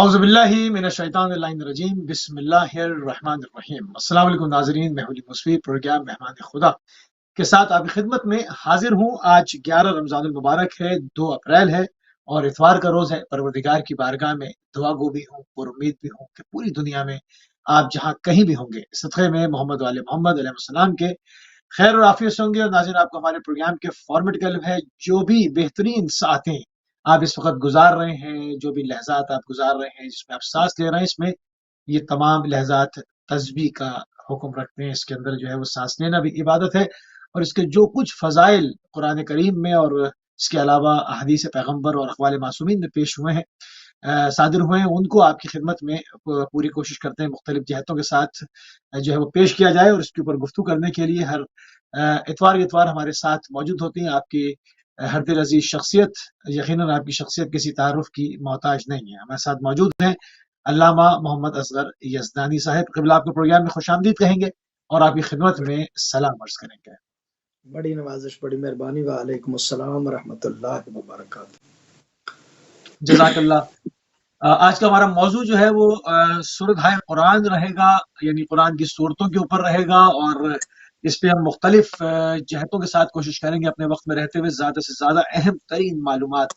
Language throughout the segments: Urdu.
اعوذ باللہ من الشیطان الرجیم بسم اللہ الرحمن الرحیم۔ السلام علیکم ناظرین، میں ولی مصفی پروگرام مہمان خدا کے ساتھ آپ کی خدمت میں حاضر ہوں۔ آج 11 رمضان المبارک ہے، 2 اپریل ہے اور اتوار کا روز ہے۔ پروردگار کی بارگاہ میں دعا گو بھی ہوں، پر امید بھی ہوں کہ پوری دنیا میں آپ جہاں کہیں بھی ہوں گے صدقے میں محمد وآل محمد علیہ السلام کے خیر اور عافیت سے ہوں گے۔ اور ناظرین، آپ کو ہمارے پروگرام کے فارمیٹ کا علم ہے، جو بھی بہترین ساعتیں آپ اس وقت گزار رہے ہیں، جو بھی لحظات آپ گزار رہے ہیں، جس میں آپ سانس لے رہے ہیں، اس میں یہ تمام لحظات تسبیح کا حکم رکھتے ہیں۔ اس کے اندر جو ہے وہ سانس لینا بھی عبادت ہے، اور اس کے جو کچھ فضائل قرآن کریم میں اور اس کے علاوہ احادیث پیغمبر اور اقوال معصومین میں پیش ہوئے ہیں، صادر ہوئے ہیں، ان کو آپ کی خدمت میں پوری کوشش کرتے ہیں مختلف جہتوں کے ساتھ جو ہے وہ پیش کیا جائے۔ اور اس کے اوپر گفتگو کرنے کے لیے ہر اتوار ہمارے ساتھ موجود ہوتی ہیں آپ کی ہر دل عزیز شخصیت۔ یقیناً آپ کی شخصیت کسی تعارف کی محتاج نہیں ہے۔ ہمارے ساتھ موجود ہیں علامہ محمد اصغر یزدانی صاحب، قبل آپ کو پروگرام میں خوش آمدید کہیں گے اور آپ کی خدمت میں سلام عرض کریں گے۔ بڑی نوازش، بڑی مہربانی، وعلیکم السلام ورحمۃ اللہ وبرکاتہ۔ جزاک اللہ۔ آج کا ہمارا موضوع جو ہے وہ سورۃ قرآن رہے گا، یعنی قرآن کی صورتوں کے اوپر رہے گا، اور اس پہ ہم مختلف جہتوں کے ساتھ کوشش کریں گے اپنے وقت میں رہتے ہوئے زیادہ سے زیادہ اہم ترین معلومات،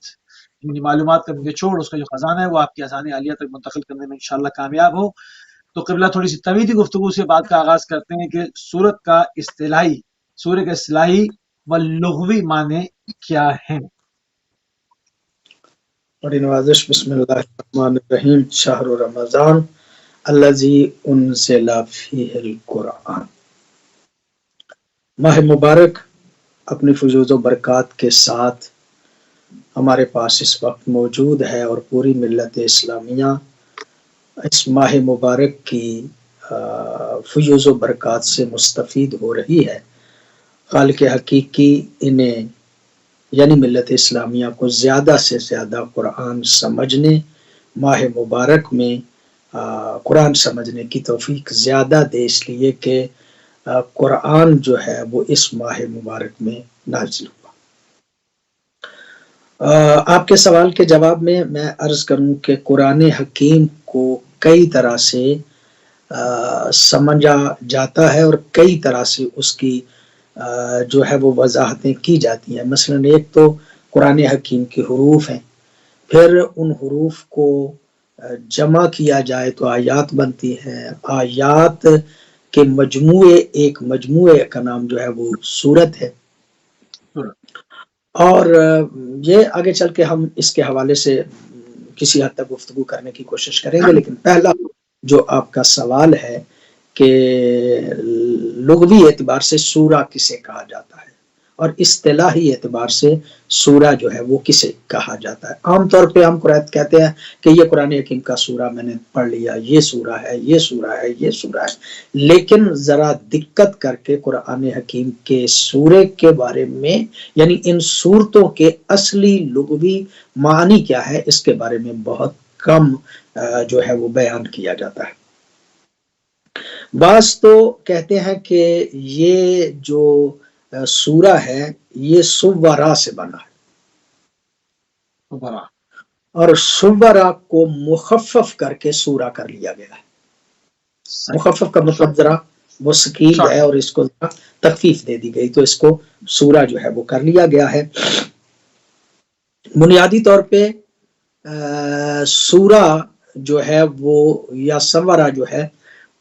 یعنی معلومات کا نچوڑ، اس کا جو خزانہ ہے وہ آپ کی آسان عالیہ تک منتقل کرنے میں انشاءاللہ کامیاب ہو۔ تو قبلہ تھوڑی سی طویل گفتگو سے بات کا آغاز کرتے ہیں کہ سورت کا سورہ کا اصطلاحی و لغوی معنی کیا ہیں؟ بڑی نوازش۔ بسم اللہ الرحمن الرحیم۔ شہر رمضان الذی انزل فیہ القرآن، ماہ مبارک اپنی فیوض و برکات کے ساتھ ہمارے پاس اس وقت موجود ہے، اور پوری ملت اسلامیہ اس ماہ مبارک کی فیوض و برکات سے مستفید ہو رہی ہے۔ خالق حقیقی انہیں یعنی ملت اسلامیہ کو زیادہ سے زیادہ قرآن سمجھنے، ماہ مبارک میں قرآن سمجھنے کی توفیق زیادہ دے، اس لیے کہ قرآن جو ہے وہ اس ماہ مبارک میں نازل ہوا۔ آپ کے سوال کے جواب میں عرض کروں کہ قرآن حکیم کو کئی طرح سے سمجھا جاتا ہے، اور کئی طرح سے اس کی جو ہے وہ وضاحتیں کی جاتی ہیں۔ مثلا ایک تو قرآن حکیم کے حروف ہیں، پھر ان حروف کو جمع کیا جائے تو آیات بنتی ہیں، آیات کے ایک مجموعے کا نام جو ہے وہ سورت ہے۔ اور یہ آگے چل کے ہم اس کے حوالے سے کسی حد تک گفتگو کرنے کی کوشش کریں گے، لیکن پہلا جو آپ کا سوال ہے کہ لغوی اعتبار سے سورہ کسے کہا جاتا ہے اور اصطلاحی اعتبار سے سورہ جو ہے وہ کسے کہا جاتا ہے۔ عام طور پہ ہم کہتے ہیں کہ یہ قرآن حکیم کا سورہ میں نے پڑھ لیا، یہ سورہ ہے، یہ سورہ ہے، یہ سورہ ہے، لیکن ذرا دقت کر کے قرآن حکیم کے سورے کے بارے میں، یعنی ان سورتوں کے اصلی لغوی معنی کیا ہے، اس کے بارے میں بہت کم جو ہے وہ بیان کیا جاتا ہے۔ بعض تو کہتے ہیں کہ یہ جو سورہ ہے یہ سورہ سے بنا ہے، اور سورہ کو مخفف کر کے سورہ کر لیا گیا ہے۔ مخفف کا مطلب ذرا وہ ثقیل ہے، اور اس کو ذرا تخفیف دے دی گئی، تو اس کو سورہ جو ہے وہ کر لیا گیا ہے۔ بنیادی طور پہ سورہ جو ہے وہ یا سورہ جو ہے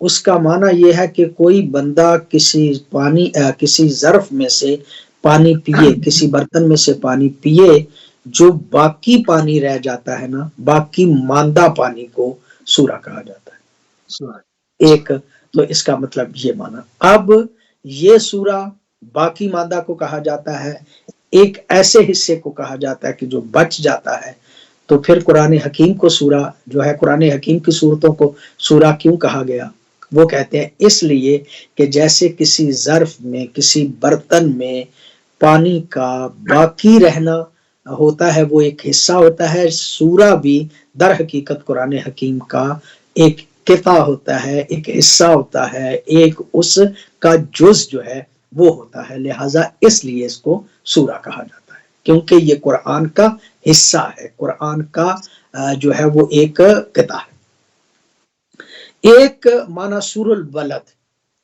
اس کا معنی یہ ہے کہ کوئی بندہ کسی ظرف میں سے پانی پیے، کسی برتن میں سے پانی پیے، جو باقی پانی رہ جاتا ہے نا، باقی ماندہ پانی کو سورہ کہا جاتا ہے۔ ایک تو اس کا مطلب یہ معنی۔ اب یہ سورہ باقی ماندہ کو کہا جاتا ہے، ایک ایسے حصے کو کہا جاتا ہے کہ جو بچ جاتا ہے۔ تو پھر قرآن حکیم کو سورہ جو ہے، قرآن حکیم کی صورتوں کو سورہ کیوں کہا گیا؟ وہ کہتے ہیں اس لیے کہ جیسے کسی ظرف میں، کسی برتن میں پانی کا باقی رہنا ہوتا ہے، وہ ایک حصہ ہوتا ہے، سورہ بھی در حقیقت قرآن حکیم کا ایک قطعہ ہوتا ہے، ایک حصہ ہوتا ہے، ایک اس کا جز جو ہے وہ ہوتا ہے۔ لہٰذا اس لیے اس کو سورہ کہا جاتا ہے، کیونکہ یہ قرآن کا حصہ ہے، قرآن کا جو ہے وہ ایک قطع ہے. ایک معنی سور البلد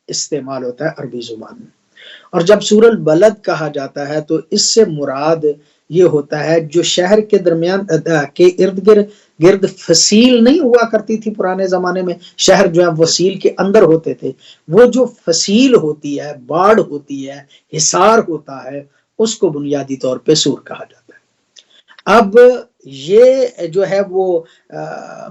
استعمال ہوتا ہے عربی زبان میں، اور جب سور البلد کہا جاتا ہے تو اس سے مراد یہ ہوتا ہے جو شہر کے درمیان کے ارد گرد فصیل نہیں ہوا کرتی تھی پرانے زمانے میں، شہر جو ہے وسیل کے اندر ہوتے تھے، وہ جو فصیل ہوتی ہے، باڑ ہوتی ہے، حصار ہوتا ہے، اس کو بنیادی طور پہ سور کہا جاتا ہے. اب یہ جو ہے وہ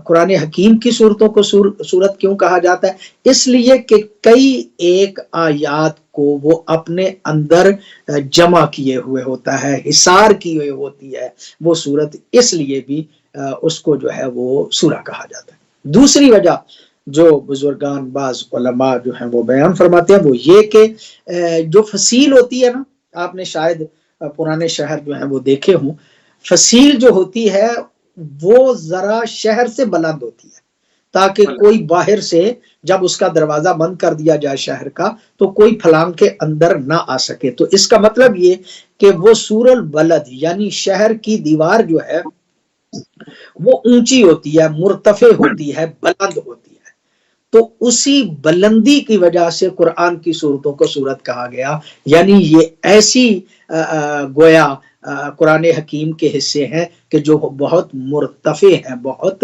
قرآن حکیم کی صورتوں کو سورت کیوں کہا جاتا ہے؟ اس لیے کہ کئی ایک آیات کو وہ اپنے اندر جمع کیے ہوئے ہوتا ہے، حصار کی ہوئی ہوتی ہے وہ صورت، اس لیے بھی اس کو جو ہے وہ سورہ کہا جاتا ہے. دوسری وجہ جو بزرگان بعض علماء جو ہیں وہ بیان فرماتے ہیں وہ یہ کہ جو فصیل ہوتی ہے نا، آپ نے شاید پرانے شہر جو ہیں وہ دیکھے ہوں، فصیل جو ہوتی ہے وہ ذرا شہر سے بلند ہوتی ہے تاکہ کوئی باہر سے جب اس کا دروازہ بند کر دیا جائے شہر کا تو کوئی پھلانگ کے اندر نہ آ سکے. تو اس کا مطلب یہ کہ وہ سور البلد یعنی شہر کی دیوار جو ہے وہ اونچی ہوتی ہے، مرتفع ہوتی ہے، بلند ہوتی ہے. تو اسی بلندی کی وجہ سے قرآن کی صورتوں کو سورت کہا گیا، یعنی یہ ایسی گویا قرآن حکیم کے حصے ہیں کہ جو بہت مرتفع ہیں، بہت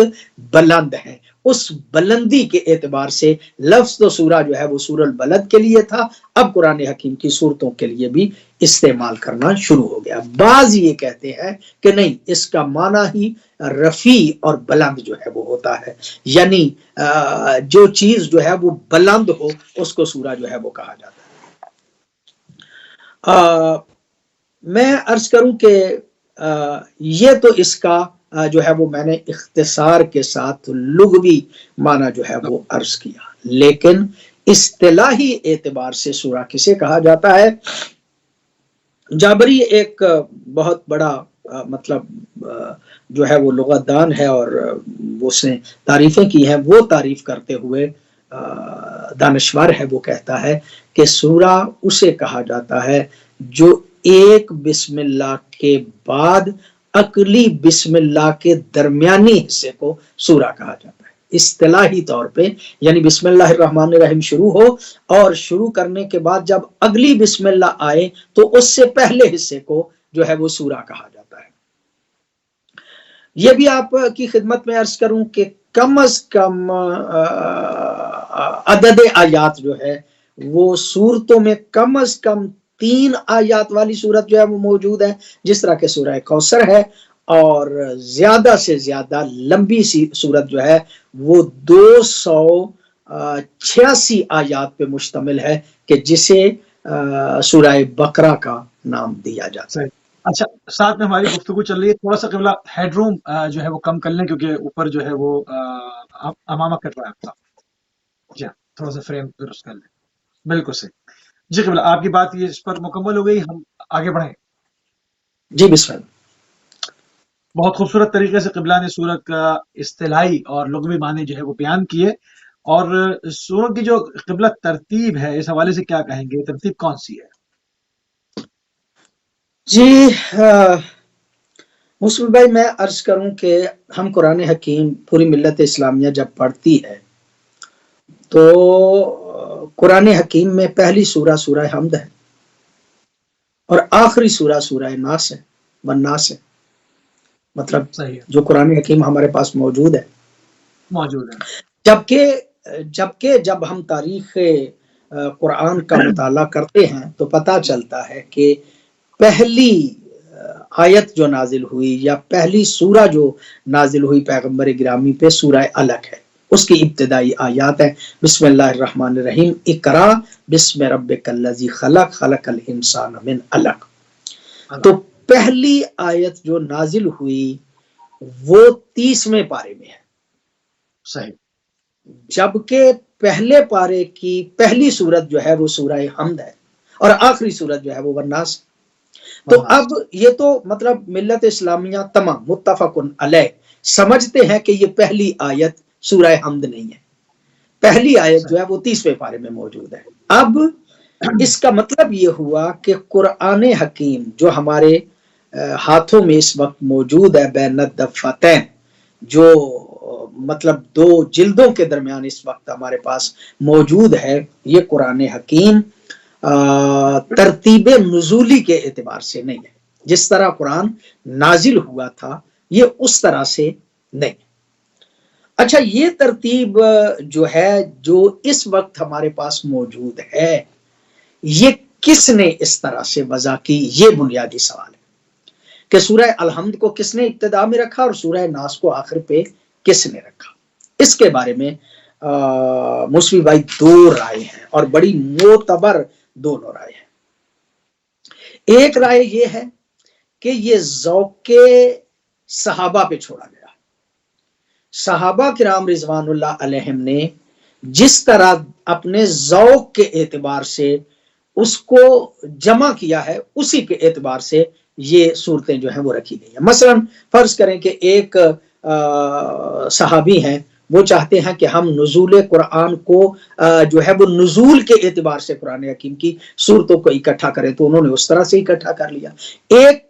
بلند ہیں. اس بلندی کے اعتبار سے لفظ تو سورہ جو ہے وہ سور البلد کے لیے تھا، اب قرآن حکیم کی صورتوں کے لیے بھی استعمال کرنا شروع ہو گیا. بعض یہ کہتے ہیں کہ نہیں، اس کا معنی ہی رفیع اور بلند جو ہے وہ ہوتا ہے، یعنی جو چیز جو ہے وہ بلند ہو اس کو سورہ جو ہے وہ کہا جاتا ہے. میں عرض کروں کہ یہ تو اس کا جو ہے وہ میں نے اختصار کے ساتھ لغوی معنی جو ہے وہ عرض کیا، لیکن اصطلاحی اعتبار سے سورہ کسے کہا جاتا ہے؟ جابری ایک بہت بڑا مطلب جو ہے وہ لغت دان ہے اور اس نے تعریفیں کی ہیں، وہ تعریف کرتے ہوئے دانشور ہے، وہ کہتا ہے کہ سورہ اسے کہا جاتا ہے جو ایک بسم اللہ کے بعد عقلی بسم اللہ کے درمیانی حصے کو سورہ کہا جاتا ہے. اصطلاحی طور پہ یعنی بسم اللہ الرحمن الرحیم شروع ہو اور شروع کرنے کے بعد جب اگلی بسم اللہ آئے تو اس سے پہلے حصے کو جو ہے وہ سورہ کہا جاتا ہے. یہ بھی آپ کی خدمت میں عرض کروں کہ کم از کم عدد آیات جو ہے وہ صورتوں میں کم از کم 3 آیات والی صورت جو ہے وہ موجود ہے، جس طرح کہ سورہ کوثر ہے، اور زیادہ سے زیادہ لمبی سی صورت جو ہے وہ 286 آیات پہ مشتمل ہے کہ جسے سورہ بقرہ کا نام دیا جاتا ہے. اچھا، ساتھ میں ہماری گفتگو چل رہی ہے، تھوڑا سا قبلہ ہیڈ روم جو ہے وہ کم کر لیں کیونکہ اوپر جو ہے وہ امامہ کٹ رہا ہے آپ کا. جی ہاں، تھوڑا سا فریم درست کر لیں. بالکل صحیح. جی قبلہ، آپ کی بات یہ اس پر مکمل ہو گئی، ہم آگے بڑھیں. جی بسم اللہ. بہت خوبصورت طریقے سے قبلہ نے سورت کا اصطلاحی اور لغوی معنی جو ہے وہ بیان کیے، اور سورت کی جو قبلہ ترتیب ہے اس حوالے سے کیا کہیں گے؟ ترتیب کون سی ہے؟ جی مسلم بھائی، میں عرض کروں کہ ہم قرآن حکیم پوری ملت اسلامیہ جب پڑھتی ہے تو قرآن حکیم میں پہلی سورہ سورہ حمد ہے اور آخری سورہ سورہ ناس ہے، والناس ہے. مطلب جو قرآن حکیم ہمارے پاس موجود ہے. جبکہ جب ہم تاریخ قرآن کا مطالعہ کرتے ہیں تو پتہ چلتا ہے کہ پہلی آیت جو نازل ہوئی یا پہلی سورہ جو نازل ہوئی پیغمبر گرامی پہ سورہ علق ہے. اس کی ابتدائی آیات ہیں بسم اللہ الرحمن الرحیم اقرا بسم ربک الذی خلق خلق الانسان من علق. تو پہلی آیت جو نازل ہوئی وہ 30ویں پارے میں ہے. صحیح. جبکہ پہلے پارے کی پہلی سورت جو ہے وہ سورہ حمد ہے اور آخری سورت جو ہے وہ والناس. تو اب یہ تو مطلب ملت اسلامیہ تمام متفقن علیہ سمجھتے ہیں کہ یہ پہلی آیت سورہ حمد نہیں ہے، پہلی آیت جو ہے وہ 30ویں پارے میں موجود ہے. اب اس کا مطلب یہ ہوا کہ قرآن حکیم جو ہمارے ہاتھوں میں اس وقت موجود ہے بین الدفتین، جو مطلب 2 جلدوں کے درمیان اس وقت ہمارے پاس موجود ہے، یہ قرآن حکیم ترتیب نزولی کے اعتبار سے نہیں ہے، جس طرح قرآن نازل ہوا تھا یہ اس طرح سے نہیں۔ اچھا، یہ ترتیب جو ہے جو اس وقت ہمارے پاس موجود ہے، یہ کس نے اس طرح سے وضع کی؟ یہ بنیادی سوال ہے کہ سورہ الحمد کو کس نے ابتدا میں رکھا اور سورہ ناس کو آخر پہ کس نے رکھا۔ اس کے بارے میں موسوی بھائی 2 رائے ہیں، اور بڑی معتبر دونوں رائے ہیں۔ ایک رائے یہ ہے کہ یہ ذوق صحابہ پہ چھوڑا گیا، صحابہ کرام رضوان اللہ علیہم نے جس طرح اپنے ذوق کے اعتبار سے اس کو جمع کیا ہے، اسی کے اعتبار سے یہ صورتیں جو ہیں وہ رکھی گئی ہیں۔ مثلا فرض کریں کہ ایک صحابی ہیں، وہ چاہتے ہیں کہ ہم نزول قرآن کو جو ہے وہ نزول کے اعتبار سے قرآن حکیم کی صورتوں کو اکٹھا کریں، تو انہوں نے اس طرح سے اکٹھا کر لیا۔ ایک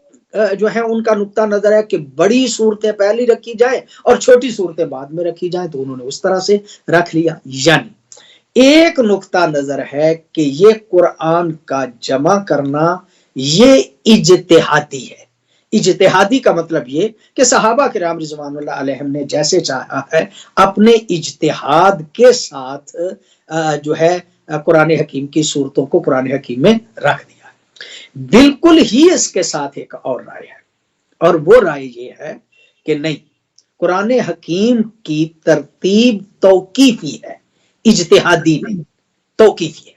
جو ہے ان کا نقطہ نظر ہے کہ بڑی صورتیں پہلی رکھی جائیں اور چھوٹی صورتیں بعد میں رکھی جائیں، تو انہوں نے اس طرح سے رکھ لیا۔ یعنی ایک نقطہ نظر ہے کہ یہ قرآن کا جمع کرنا یہ اجتہادی ہے۔ اجتہادی کا مطلب یہ کہ صحابہ کرام رضوان اللہ علیہم نے جیسے چاہا ہے اپنے اجتہاد کے ساتھ جو ہے قرآن حکیم کی صورتوں کو قرآن حکیم میں رکھ دیا۔ بالکل ہی اس کے ساتھ ایک اور رائے ہے، اور وہ رائے یہ ہے کہ نہیں، قرآن حکیم کی ترتیب توقیفی ہے، اجتہادی نہیں، توقیفی ہے۔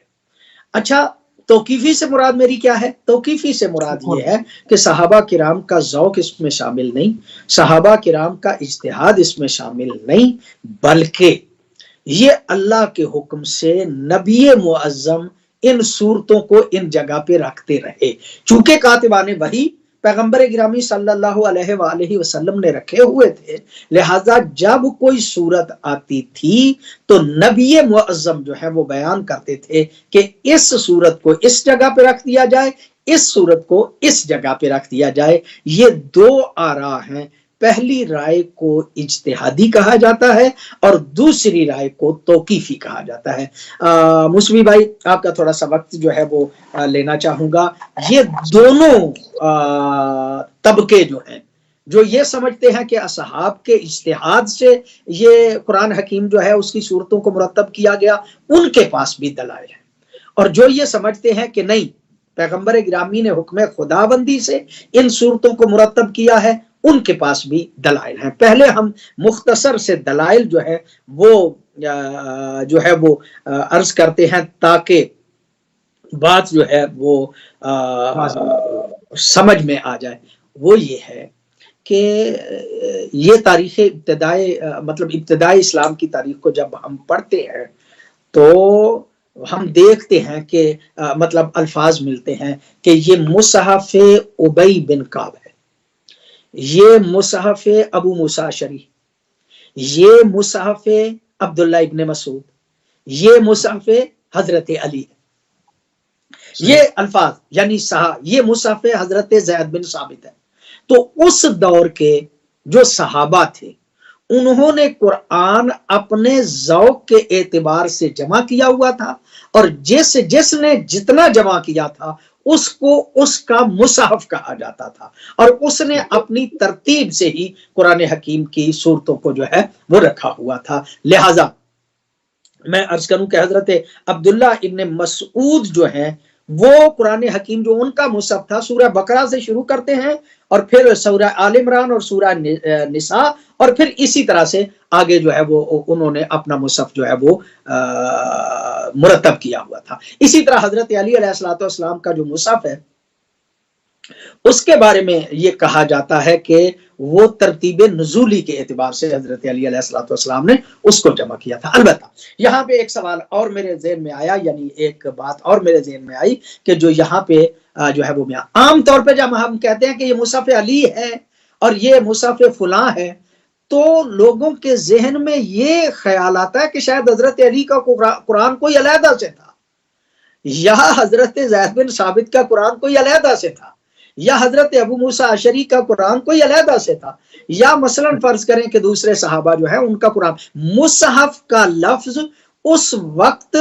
اچھا، توقیفی سے مراد میری کیا ہے؟ توقیفی سے مراد یہ ہے کہ صحابہ کرام کا ذوق اس میں شامل نہیں، صحابہ کرام کا اجتہاد اس میں شامل نہیں، بلکہ یہ اللہ کے حکم سے نبی معظم ان صورتوں کو ان جگہ پہ رکھتے رہے، چونکہ کاتبان وحی پیغمبر گرامی صلی اللہ علیہ وآلہ وسلم نے رکھے ہوئے تھے، لہذا جب کوئی صورت آتی تھی تو نبی معظم جو ہے وہ بیان کرتے تھے کہ اس صورت کو اس جگہ پہ رکھ دیا جائے، اس صورت کو اس جگہ پہ رکھ دیا جائے۔ یہ 2 آراء ہیں، پہلی رائے کو اجتہادی کہا جاتا ہے اور دوسری رائے کو توقیفی کہا جاتا ہے۔ موسوی بھائی، آپ کا تھوڑا سا وقت جو ہے وہ لینا چاہوں گا۔ یہ دونوں طبقے جو ہیں، جو یہ سمجھتے ہیں کہ اصحاب کے اجتہاد سے یہ قرآن حکیم جو ہے اس کی صورتوں کو مرتب کیا گیا، ان کے پاس بھی دلائل ہیں، اور جو یہ سمجھتے ہیں کہ نہیں، پیغمبر گرامی نے حکم خداوندی سے ان صورتوں کو مرتب کیا ہے، ان کے پاس بھی دلائل ہیں۔ پہلے ہم مختصر سے دلائل جو ہے وہ عرض کرتے ہیں تاکہ بات جو ہے وہ سمجھ میں آ جائے۔ وہ یہ ہے کہ یہ تاریخ ابتدائی اسلام کی تاریخ کو جب ہم پڑھتے ہیں تو ہم دیکھتے ہیں کہ الفاظ ملتے ہیں کہ یہ مصحف ابی بن کعب ہے، یہ مصحف ابو موسیٰ اشعری، یہ مصحف عبداللہ ابن مسعود، یہ مصحف حضرت علی، یہ الفاظ یعنی یہ مصحف حضرت زید بن ثابت ہے۔ تو اس دور کے جو صحابہ تھے انہوں نے قرآن اپنے ذوق کے اعتبار سے جمع کیا ہوا تھا، اور جس نے جتنا جمع کیا تھا اس کو اس کا مصحف کہا جاتا تھا، اور اس نے اپنی ترتیب سے ہی قرآن حکیم کی صورتوں کو جو ہے وہ رکھا ہوا تھا۔ لہذا میں عرض کروں کہ حضرت عبداللہ ابن مسعود جو ہیں وہ قرآن حکیم جو ان کا مصحف تھا سورہ بقرہ سے شروع کرتے ہیں، اور پھر سورہ آل عمران اور سورہ نساء، اور پھر اسی طرح سے آگے جو ہے وہ انہوں نے اپنا مصحف جو ہے وہ مرتب کیا ہوا تھا۔ اسی طرح حضرت علی علیہ السلام کا جو مصحف ہے اس کے بارے میں یہ کہا جاتا ہے کہ وہ ترتیب نزولی کے اعتبار سے حضرت علی علیہ السلام نے اس کو جمع کیا تھا۔ البتہ یہاں پہ ایک سوال اور میرے ذہن میں آیا، یعنی ایک بات اور میرے ذہن میں آئی کہ جو یہاں پہ جو ہے وہ عام طور پہ جب ہم کہتے ہیں کہ یہ مصحف علی ہے اور یہ مصحف فلاں ہے، تو لوگوں کے ذہن میں یہ خیال آتا ہے کہ شاید حضرت علی کا قرآن کوئی علیحدہ سے تھا، یا حضرت زید بن ثابت کا قرآن کوئی علیحدہ سے تھا، یا حضرت ابو موسیٰ اشعری کا قرآن کوئی علیحدہ سے تھا، یا مثلا فرض کریں کہ دوسرے صحابہ جو ہے ان کا قرآن، مصحف کا لفظ اس وقت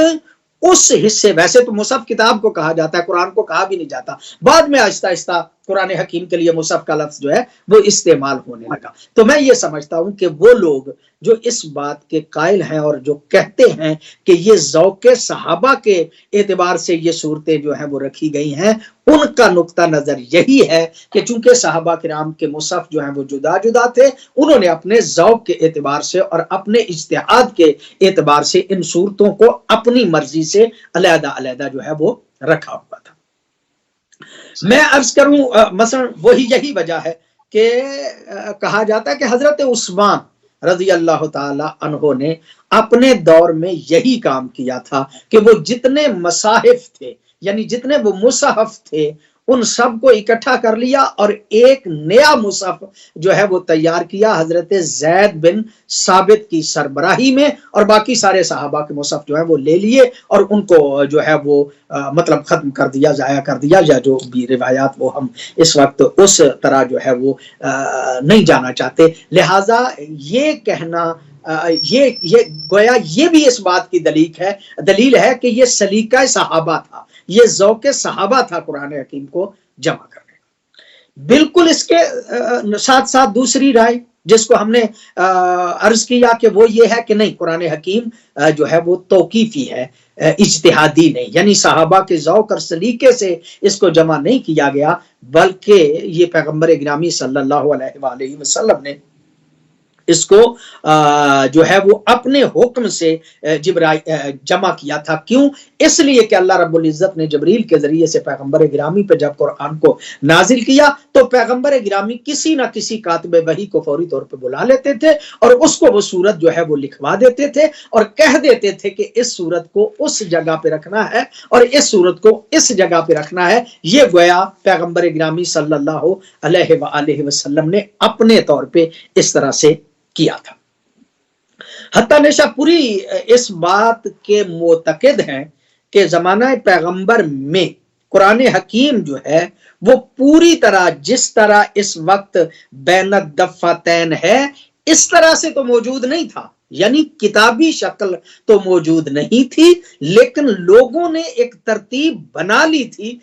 اس حصے، ویسے تو مصحف کتاب کو کہا جاتا ہے، قرآن کو کہا بھی نہیں جاتا، بعد میں آہستہ آہستہ قرآن حکیم کے لیے مصحف کا لفظ جو ہے وہ استعمال ہونے لگا۔ تو میں یہ سمجھتا ہوں کہ وہ لوگ جو اس بات کے قائل ہیں اور جو کہتے ہیں کہ یہ ذوق صحابہ کے اعتبار سے یہ صورتیں جو ہیں وہ رکھی گئی ہیں، ان کا نقطہ نظر یہی ہے کہ چونکہ صحابہ کرام کے مصحف جو ہیں وہ جدا جدا تھے، انہوں نے اپنے ذوق کے اعتبار سے اور اپنے اجتہاد کے اعتبار سے ان صورتوں کو اپنی مرضی سے علیحدہ علیحدہ جو ہے وہ رکھا ہوا تھا۔ میں عرض کروں مثلا وہی یہی وجہ ہے کہ کہا جاتا ہے کہ حضرت عثمان رضی اللہ تعالی عنہ نے اپنے دور میں یہی کام کیا تھا کہ وہ جتنے مصاحف تھے، یعنی جتنے وہ مصحف تھے، ان سب کو اکٹھا کر لیا اور ایک نیا مصحف جو ہے وہ تیار کیا حضرت زید بن ثابت کی سربراہی میں، اور باقی سارے صحابہ کے مصحف جو ہے وہ لے لیے اور ان کو جو ہے وہ مطلب ختم کر دیا، ضائع کر دیا، یا جو بھی روایات وہ ہم اس وقت اس طرح جو ہے وہ نہیں جانا چاہتے۔ لہٰذا یہ کہنا یہ گویا یہ بھی اس بات کی دلیل ہے کہ یہ سلیقہ صحابہ تھا، یہ ذوق صحابہ تھا قرآن حکیم کو جمع کرنے کا۔ بالکل اس کے ساتھ ساتھ دوسری رائے جس کو ہم نے عرض کیا کہ وہ یہ ہے کہ نہیں، قرآن حکیم جو ہے وہ توقیفی ہے، اجتہادی نہیں، یعنی صحابہ کے ذوق اور سلیقے سے اس کو جمع نہیں کیا گیا، بلکہ یہ پیغمبر گرامی صلی اللہ علیہ وآلہ وسلم نے اس کو جو ہے وہ اپنے حکم سے جمع کیا تھا۔ کیوں؟ اس لیے کہ اللہ رب العزت نے جبریل کے ذریعے سے پیغمبر گرامی پہ جب قرآن کو نازل کیا تو پیغمبر گرامی کسی نہ کسی کاتب وحی کو فوری طور پہ بلا لیتے تھے اور اس کو وہ صورت جو ہے وہ لکھوا دیتے تھے اور کہہ دیتے تھے کہ اس صورت کو اس جگہ پہ رکھنا ہے اور اس صورت کو اس جگہ پہ رکھنا ہے۔ یہ گویا پیغمبر گرامی صلی اللہ علیہ وآلہ وسلم نے اپنے طور پہ اس طرح سے کیا تھا۔ حتیٰ نشا پوری اس بات کے معتقد ہیں کہ زمانہ پیغمبر میں قرآن حکیم جو ہے وہ پوری طرح جس طرح اس وقت بین الدفتین ہے اس طرح سے تو موجود نہیں تھا، یعنی کتابی شکل تو موجود نہیں تھی، لیکن لوگوں نے ایک ترتیب بنا لی تھی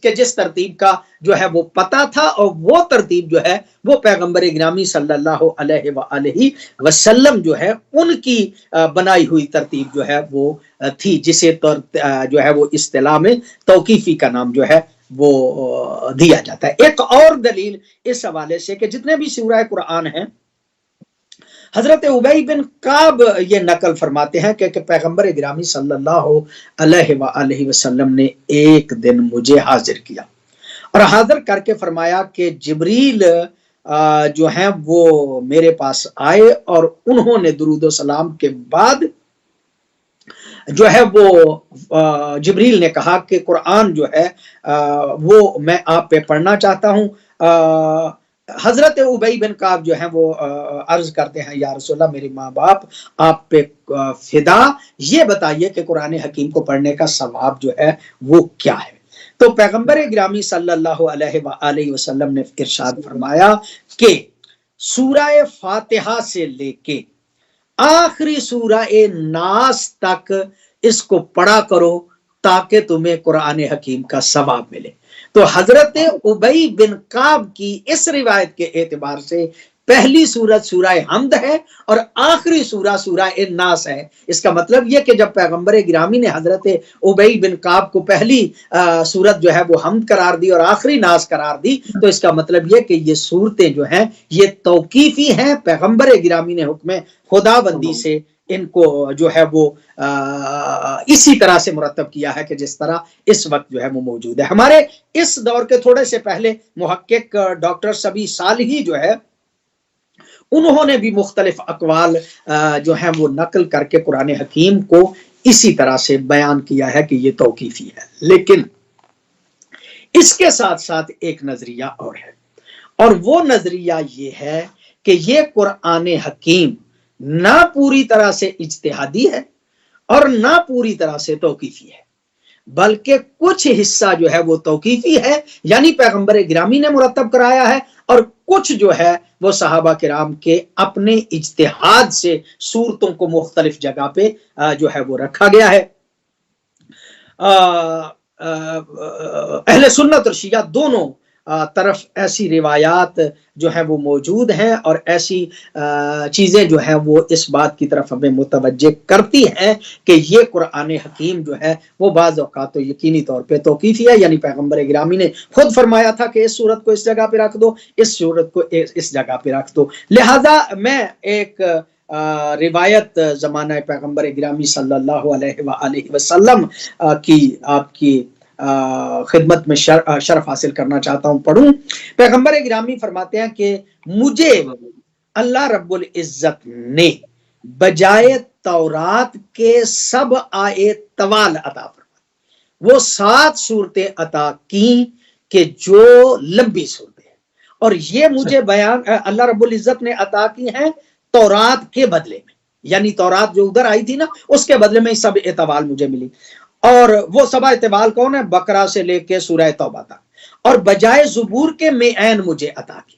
کہ جس ترتیب کا جو ہے وہ پتہ تھا، اور وہ ترتیب جو ہے وہ پیغمبر گرامی صلی اللہ علیہ وآلہ وسلم جو ہے ان کی بنائی ہوئی ترتیب جو ہے وہ تھی، جسے جو ہے وہ اصطلاح میں توقیفی کا نام جو ہے وہ دیا جاتا ہے۔ ایک اور دلیل اس حوالے سے کہ جتنے بھی سورہ قرآن ہیں، حضرت ابی بن کعب یہ نقل فرماتے ہیں کہ پیغمبر گرامی صلی اللہ علیہ وآلہ وسلم نے ایک دن مجھے حاضر کیا اور حاضر کر کے فرمایا کہ جبریل جو ہیں وہ میرے پاس آئے اور انہوں نے درود و سلام کے بعد جو ہے وہ جبریل نے کہا کہ قرآن جو ہے وہ میں آپ پہ پڑھنا چاہتا ہوں۔ حضرت ابی بن کعب جو ہیں وہ عرض کرتے ہیں یا رسول اللہ میرے ماں باپ آپ پہ فدا، یہ بتائیے کہ قرآن حکیم کو پڑھنے کا ثواب جو ہے وہ کیا ہے۔ تو پیغمبر گرامی صلی اللہ علیہ وآلہ وسلم نے ارشاد فرمایا کہ سورہ فاتحہ سے لے کے آخری سورہ ناس تک اس کو پڑھا کرو تاکہ تمہیں قرآن حکیم کا ثواب ملے۔ تو حضرت ابی بن کعب کی اس روایت کے اعتبار سے پہلی سورت سورہ حمد ہے اور آخری سورہ ناس ہے۔ اس کا مطلب یہ کہ جب پیغمبر گرامی نے حضرت ابی بن کعب کو پہلی سورت جو ہے وہ حمد قرار دی اور آخری ناس قرار دی، تو اس کا مطلب یہ کہ یہ صورتیں جو ہیں یہ توقیفی ہیں، پیغمبر گرامی نے حکم خدا بندی سے ان کو جو ہے وہ اسی طرح سے مرتب کیا ہے کہ جس طرح اس وقت جو ہے وہ موجود ہے۔ ہمارے اس دور کے تھوڑے سے پہلے محقق ڈاکٹر سبی صالحی جو ہے انہوں نے بھی مختلف اقوال جو ہیں وہ نقل کر کے قرآن حکیم کو اسی طرح سے بیان کیا ہے کہ یہ توقیفی ہے، لیکن اس کے ساتھ ساتھ ایک نظریہ اور ہے، اور وہ نظریہ یہ ہے کہ یہ قرآن حکیم نہ پوری طرح سے اجتہادی ہے اور نہ پوری طرح سے توقیفی ہے، بلکہ کچھ حصہ جو ہے وہ توقیفی ہے، یعنی پیغمبر گرامی نے مرتب کرایا ہے، اور کچھ جو ہے وہ صحابہ کرام کے اپنے اجتہاد سے صورتوں کو مختلف جگہ پہ جو ہے وہ رکھا گیا ہے۔ اہل سنت اور شیعہ دونوں طرف ایسی روایات جو ہیں وہ موجود ہیں، اور ایسی چیزیں جو ہیں وہ اس بات کی طرف ہمیں متوجہ کرتی ہیں کہ یہ قرآن حکیم جو ہے وہ بعض اوقات تو یقینی طور پہ توقیفی ہے، یعنی پیغمبر گرامی نے خود فرمایا تھا کہ اس صورت کو اس جگہ پہ رکھ دو، اس صورت کو اس جگہ پہ رکھ دو۔ لہذا میں ایک روایت زمانہ پیغمبر گرامی صلی اللہ علیہ وآلہ وسلم کی آپ کی خدمت میں شرف حاصل کرنا چاہتا ہوں، پڑھوں۔ پیغمبر گرامی فرماتے ہیں کہ مجھے اللہ رب العزت نے بجائے تورات کے 7 آیت طوال عطا فرمائے، وہ 7 صورتیں عطا کی کہ جو لمبی صورتیں ہیں، اور یہ مجھے بیان اللہ رب العزت نے عطا کی ہیں تورات کے بدلے میں، یعنی تورات جو ادھر آئی تھی نا اس کے بدلے میں 7 اطوال مجھے ملی، اور وہ 7 اطوال کون ہے؟ بقرہ سے لے کے سورہ توبہ تک، اور بجائے زبور کے میعین مجھے عطا کی،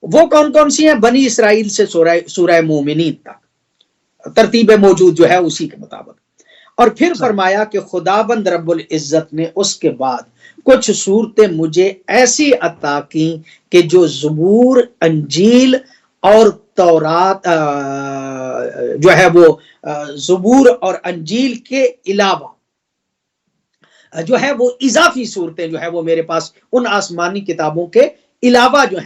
وہ کون کون سی ہیں؟ بنی اسرائیل سے سورہ مومنین تک، ترتیب موجود جو ہے اسی کے مطابق۔ اور پھر فرمایا کہ خداوند رب العزت نے اس کے بعد کچھ صورتیں مجھے ایسی عطا کی کہ جو زبور، انجیل اور تورات جو ہے وہ زبور اور انجیل کے علاوہ جو ہے وہ اضافی صورتیں جو ہے وہ میرے پاس ان آسمانی کتابوں کے علاوہ جو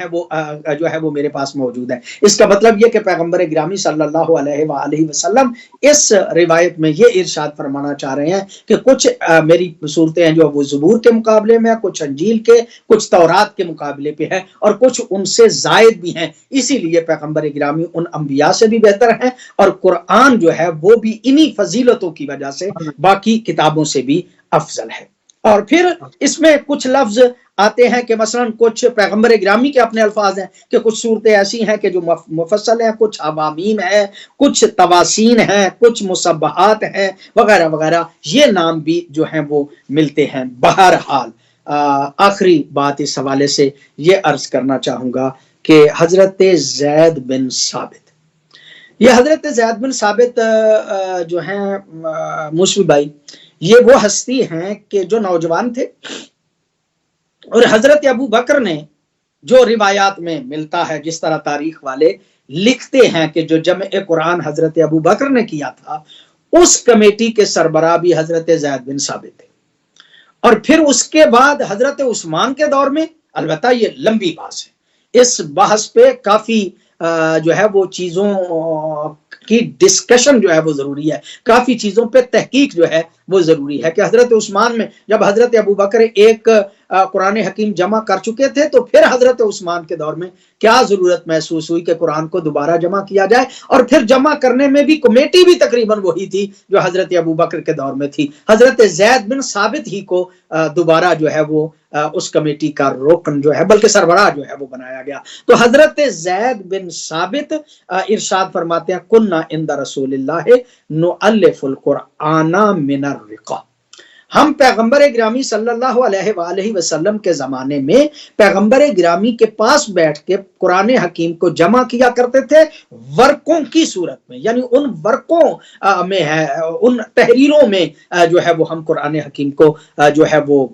ہے وہ میرے پاس موجود ہے۔ اس کا مطلب یہ کہ پیغمبر گرامی صلی اللہ علیہ وآلہ وسلم اس روایت میں یہ ارشاد فرمانا چاہ رہے ہیں کہ کچھ میری صورتیں ہیں جو وہ زبور کے مقابلے میں، کچھ انجیل کے، کچھ تورات کے مقابلے پہ ہے، اور کچھ ان سے زائد بھی ہیں، اسی لیے پیغمبر گرامی ان انبیاء سے بھی بہتر ہیں، اور قرآن جو ہے وہ بھی انہی فضیلتوں کی وجہ سے باقی کتابوں سے بھی افضل ہے۔ اور پھر اس میں کچھ لفظ آتے ہیں کہ مثلا کچھ پیغمبر گرامی کے اپنے الفاظ ہیں کہ کچھ صورتیں ایسی ہیں کہ جو مفصل ہیں، کچھ عوامیم ہیں، کچھ تواسین ہیں، کچھ مصبحات ہیں، وغیرہ وغیرہ، یہ نام بھی جو ہیں وہ ملتے ہیں۔ بہرحال آخری بات اس حوالے سے یہ عرض کرنا چاہوں گا کہ حضرت زید بن ثابت، یہ حضرت زید بن ثابت جو ہیں موسوی بھائی، یہ وہ ہستی ہیں کہ جو نوجوان تھے، اور حضرت ابو بکر نے جو روایات میں ملتا ہے، جس طرح تاریخ والے لکھتے ہیں کہ جو جمع قرآن حضرت ابو بکر نے کیا تھا، اس کمیٹی کے سربراہ بھی حضرت زید بن ثابت تھے، اور پھر اس کے بعد حضرت عثمان کے دور میں، البتہ یہ لمبی بحث ہے، اس بحث پہ کافی جو ہے وہ چیزوں کی ڈسکشن جو ہے وہ ضروری ہے، کافی چیزوں پہ تحقیق جو ہے وہ ضروری ہے کہ حضرت عثمان میں جب حضرت ابو بکر ایک قرآن حکیم جمع کر چکے تھے، تو پھر حضرت عثمان کے دور میں کیا ضرورت محسوس ہوئی کہ قرآن کو دوبارہ جمع کیا جائے، اور پھر جمع کرنے میں بھی کمیٹی بھی تقریباً وہی تھی جو حضرت ابو بکر کے دور میں تھی، حضرت زید بن ثابت ہی کو دوبارہ جو ہے وہ اس کمیٹی کا رکن جو ہے بلکہ سربراہ جو ہے وہ بنایا گیا۔ تو حضرت زید بن ثابت ارشاد فرماتے ہیں کننا عند رسول اللہ نؤلف القرآن من الرقا، ہم پیغمبر گرامی صلی اللہ علیہ وآلہ وسلم کے زمانے میں پیغمبر گرامی کے پاس بیٹھ کے قرآن حکیم کو جمع کیا کرتے تھے ورقوں کی صورت میں، یعنی ان ورقوں میں ہے، ان تحریروں میں جو ہے وہ ہم قرآن حکیم کو جو ہے وہ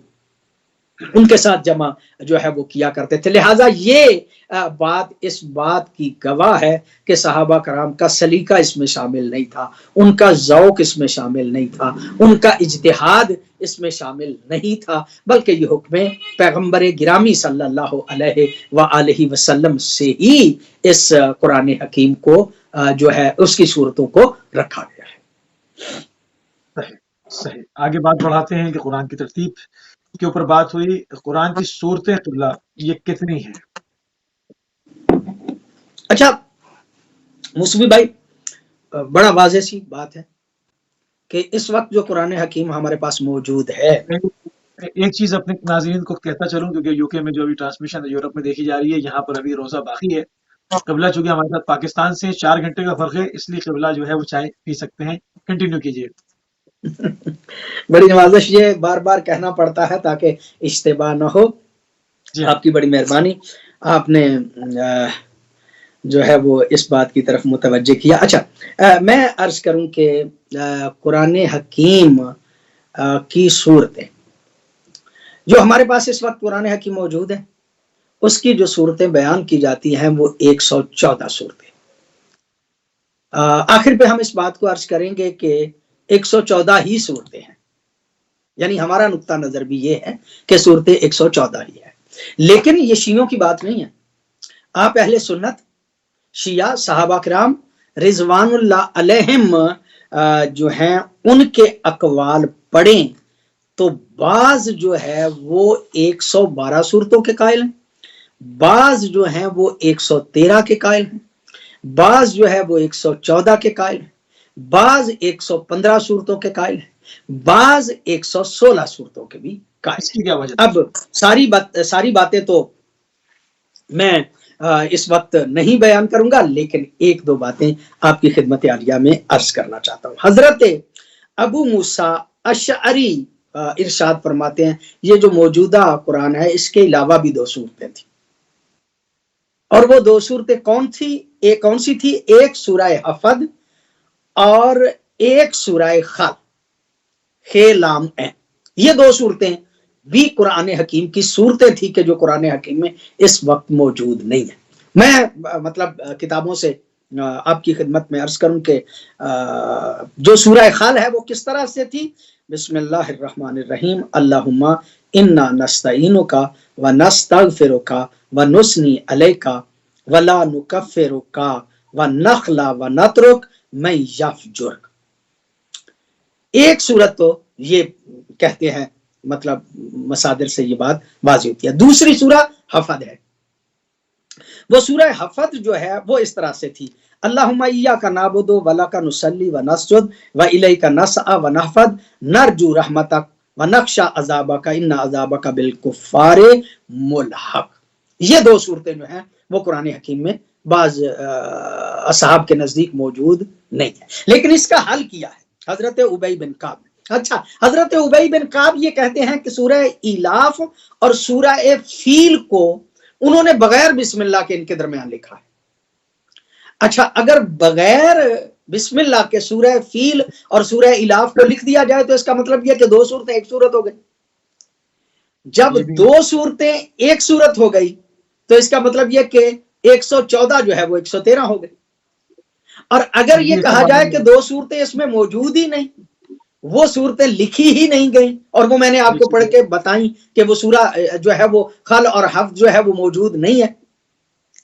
ان کے ساتھ جمع جو ہے وہ کیا کرتے تھے۔ لہٰذا یہ بات اس بات کی گواہ ہے کہ صحابہ کرام کا سلیقہ اس میں شامل نہیں تھا، ان کا ذوق اس میں شامل نہیں تھا، ان کا اجتہاد اس میں شامل نہیں تھا، بلکہ یہ حکم پیغمبر گرامی صلی اللہ علیہ وآلہ وسلم سے ہی اس قرآن حکیم کو جو ہے اس کی صورتوں کو رکھا گیا ہے۔ صحیح، آگے بات بڑھاتے ہیں کہ قرآن کی ترتیب کے اوپر بات ہوئی، قرآن کی صورتیں قبلہ یہ کتنی ہیں؟ اچھا موسوی بھائی، بڑا واضح سی بات ہے کہ اس وقت جو قرآن حکیم ہمارے پاس موجود ہے، ایک چیز اپنے ناظرین کو کہتا چلوں کیونکہ یو کے میں جو ابھی ٹرانسمیشن یورپ میں دیکھی جا رہی ہے، یہاں پر ابھی روزہ باقی ہے، قبلہ چونکہ ہمارے ساتھ پاکستان سے 4 گھنٹے کا فرق ہے، اس لیے قبلہ جو ہے وہ چائے پی سکتے ہیں۔ کنٹینیو کیجیے۔ بڑی نوازش یہ بار بار کہنا پڑتا ہے تاکہ اشتباہ نہ ہو. جی آپ کی بڑی مہربانی، آپ نے جو ہے وہ اس بات کی طرف متوجہ کیا. اچھا، میں عرض کروں کہ قرآن حکیم کی صورتیں جو ہمارے پاس اس وقت قرآن حکیم موجود ہے، اس کی جو صورتیں بیان کی جاتی ہیں وہ 114 صورتیں. آخر پہ ہم اس بات کو عرض کریں گے کہ 114 ہی صورتیں ہیں، یعنی ہمارا نقطہ نظر بھی یہ ہے کہ صورتیں 114 ہی ہے. لیکن یہ شیعوں کی بات نہیں ہے. آپ اہل سنت، شیعہ، صحابہ کرام رضوان اللہ علیہم جو ہیں ان کے اقوال پڑھیں تو بعض جو ہے وہ 112 صورتوں کے قائل ہیں، بعض جو ہیں وہ 113 کے قائل ہیں، بعض جو ہے وہ 114 کے قائل ہیں، بعض 115 صورتوں کے قائل ہیں، بعض 116 صورتوں کے بھی قائل اس ہیں. کی کیا وجہ؟ اب ساری باتیں تو میں اس وقت نہیں بیان کروں گا، لیکن ایک دو باتیں آپ کی خدمت عالیہ میں عرض کرنا چاہتا ہوں. حضرت ابو موسیٰ اشعری ارشاد فرماتے ہیں یہ جو موجودہ قرآن ہے اس کے علاوہ بھی 2 صورتیں تھیں، اور وہ 2 صورتیں کون سی تھی؟ ایک سورہ حفظ اور ایک سورہ خلام. یہ 2 صورتیں بھی قرآن حکیم کی صورتیں تھی کہ جو قرآن حکیم میں اس وقت موجود نہیں ہے. میں مطلب کتابوں سے آپ کی خدمت میں عرض کروں کہ جو سورہ خال ہے وہ کس طرح سے تھی؟ بسم اللہ الرحمن الرحیم، اللہم انا نستعینک و نستغفرک و نثنی علیک ولا نکفرک و نخلا و نترک من یفجرک. ایک صورت تو یہ کہتے ہیں، مطلب مصادر سے یہ بات واضح ہوتی ہے. دوسری سورہ حفظ ہے. وہ سورہ حفظ جو ہے وہ اس طرح سے تھی، اللہم ایاک نعبد و لک نصلی و نسجد و الیک نسعی و نحفظ نرجو رحمتک و نخشی عذابک ان عذابک بالکفار ملحق. یہ 2 صورتیں جو ہیں وہ قرآن حکیم میں بعض اصحاب کے نزدیک موجود نہیں ہے، لیکن اس کا حل کیا ہے حضرت ابی بن کعب. اچھا، حضرت ابی بن کعب یہ کہتے ہیں کہ سورہ ایلاف اور سورہ فیل کو انہوں نے بغیر بسم اللہ کے ان کے درمیان لکھا ہے. اچھا، اگر بغیر بسم اللہ کے سورہ فیل اور سورہ ایلاف کو لکھ دیا جائے تو اس کا مطلب یہ کہ 2 صورتیں ایک صورت ہو گئی. جب 2 صورتیں ایک صورت ہو گئی تو اس کا مطلب یہ کہ 114 جو ہے وہ 113 ہو گئی. اور اگر یہ کہا جائے کہ 2 صورتیں اس میں موجود ہی نہیں، وہ صورتیں لکھی ہی نہیں گئیں، اور وہ میں نے آپ کو پڑھ کے بتائیں کہ وہ سورہ جو ہے وہ خل اور حفظ جو ہے وہ موجود نہیں ہے.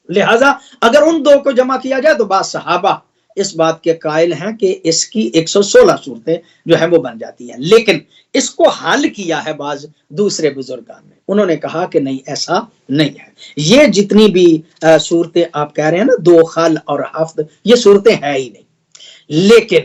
لہذا اگر ان 2 کو جمع کیا جائے تو بعض صحابہ اس بات کے قائل ہیں کہ اس کی 116 صورتیں جو ہیں وہ بن جاتی ہیں. لیکن اس کو حل کیا ہے بعض دوسرے بزرگان نے، انہوں نے کہا کہ نہیں، ایسا نہیں ہے. یہ جتنی بھی صورتیں آپ کہہ رہے ہیں نا 2 خل اور حفظ، یہ صورتیں ہیں ہی نہیں. لیکن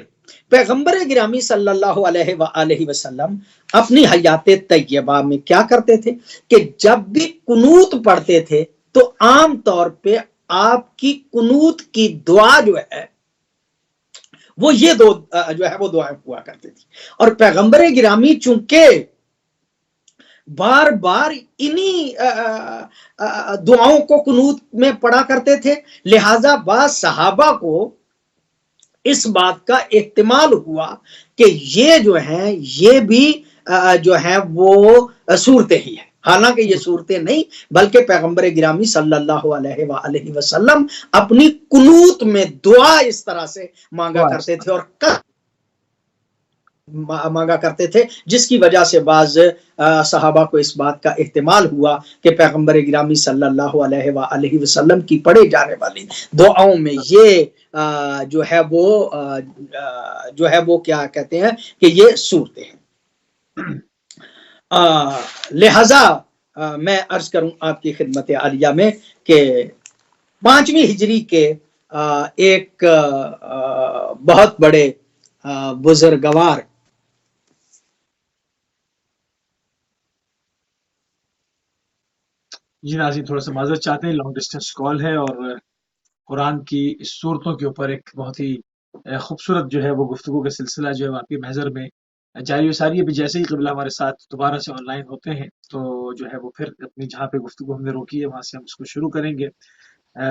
پیغمبر گرامی صلی اللہ علیہ وآلہ وسلم اپنی حیات طیبہ میں کیا کرتے تھے کہ جب بھی قنوت پڑھتے تھے تو عام طور پہ آپ کی قنوت کی دعا جو ہے وہ یہ 2 جو ہے وہ دعائیں ہوا کرتی تھی. اور پیغمبر گرامی چونکہ بار بار انہی دعاؤں کو قنوت میں پڑھا کرتے تھے، لہٰذا بعض صحابہ کو اس بات کا احتمال ہوا کہ یہ جو ہیں یہ بھی جو ہیں وہ صورتیں ہی ہیں، حالانکہ یہ صورتیں نہیں بلکہ پیغمبر گرامی صلی اللہ علیہ وآلہ وسلم اپنی قنوت میں دعا اس طرح سے مانگا کرتے تھے اور مانگا کرتے تھے، جس کی وجہ سے بعض صحابہ کو اس بات کا احتمال ہوا کہ پیغمبر گرامی صلی اللہ علیہ وآلہ وسلم کی پڑھے جانے والی دعاؤں میں یہ جو ہے وہ کیا کہتے ہیں کہ یہ صورتیں ہیں. لہذا میں عرض کروں آپ کی خدمت عالیہ میں کہ 5ویں ہجری کے ایک بہت بڑے بزرگوار جی ناظرین، تھوڑا سا معذرت چاہتے ہیں، لانگ ڈسٹینس کال ہے اور قرآن کی اس صورتوں کے اوپر ایک بہت ہی خوبصورت جو ہے وہ گفتگو کا سلسلہ جو ہے آپ کی محضر میں جاری و ساری ابھی جیسے ہی قبلہ ہمارے ساتھ دوبارہ سے آن لائن ہوتے ہیں تو جو ہے وہ پھر اپنی جہاں پہ گفتگو ہم نے روکی ہے وہاں سے ہم اس کو شروع کریں گے.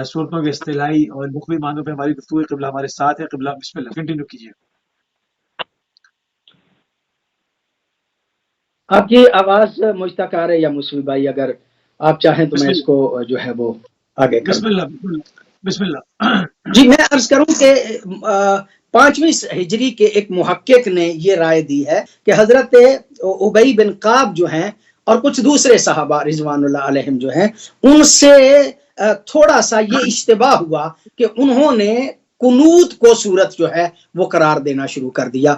صورتوں کے اصطلاحی اور لغوی معنوں پہ ہماری گفتگو ہے. قبلہ ہمارے ساتھ ہے. قبلہ بسم اللہ کنٹینیو کیجیے. آپ کی آواز مجھ تک آ رہی ہے یا مسوی بھائی؟ اگر آپ چاہیں تو بسم میں اس اللہ کو جو ہے وہ آگے کر بسم دوں. اللہ بسم اللہ بسم اللہ. جی میں عرض کروں کہ 5ویں ہجری کے ایک محقق نے یہ رائے دی ہے کہ حضرت ابی بن کعب جو ہیں اور کچھ دوسرے صحابہ رضوان اللہ علیہم جو ہیں ان سے تھوڑا سا یہ اشتباہ ہوا کہ انہوں نے قنوت کو صورت جو ہے وہ قرار دینا شروع کر دیا،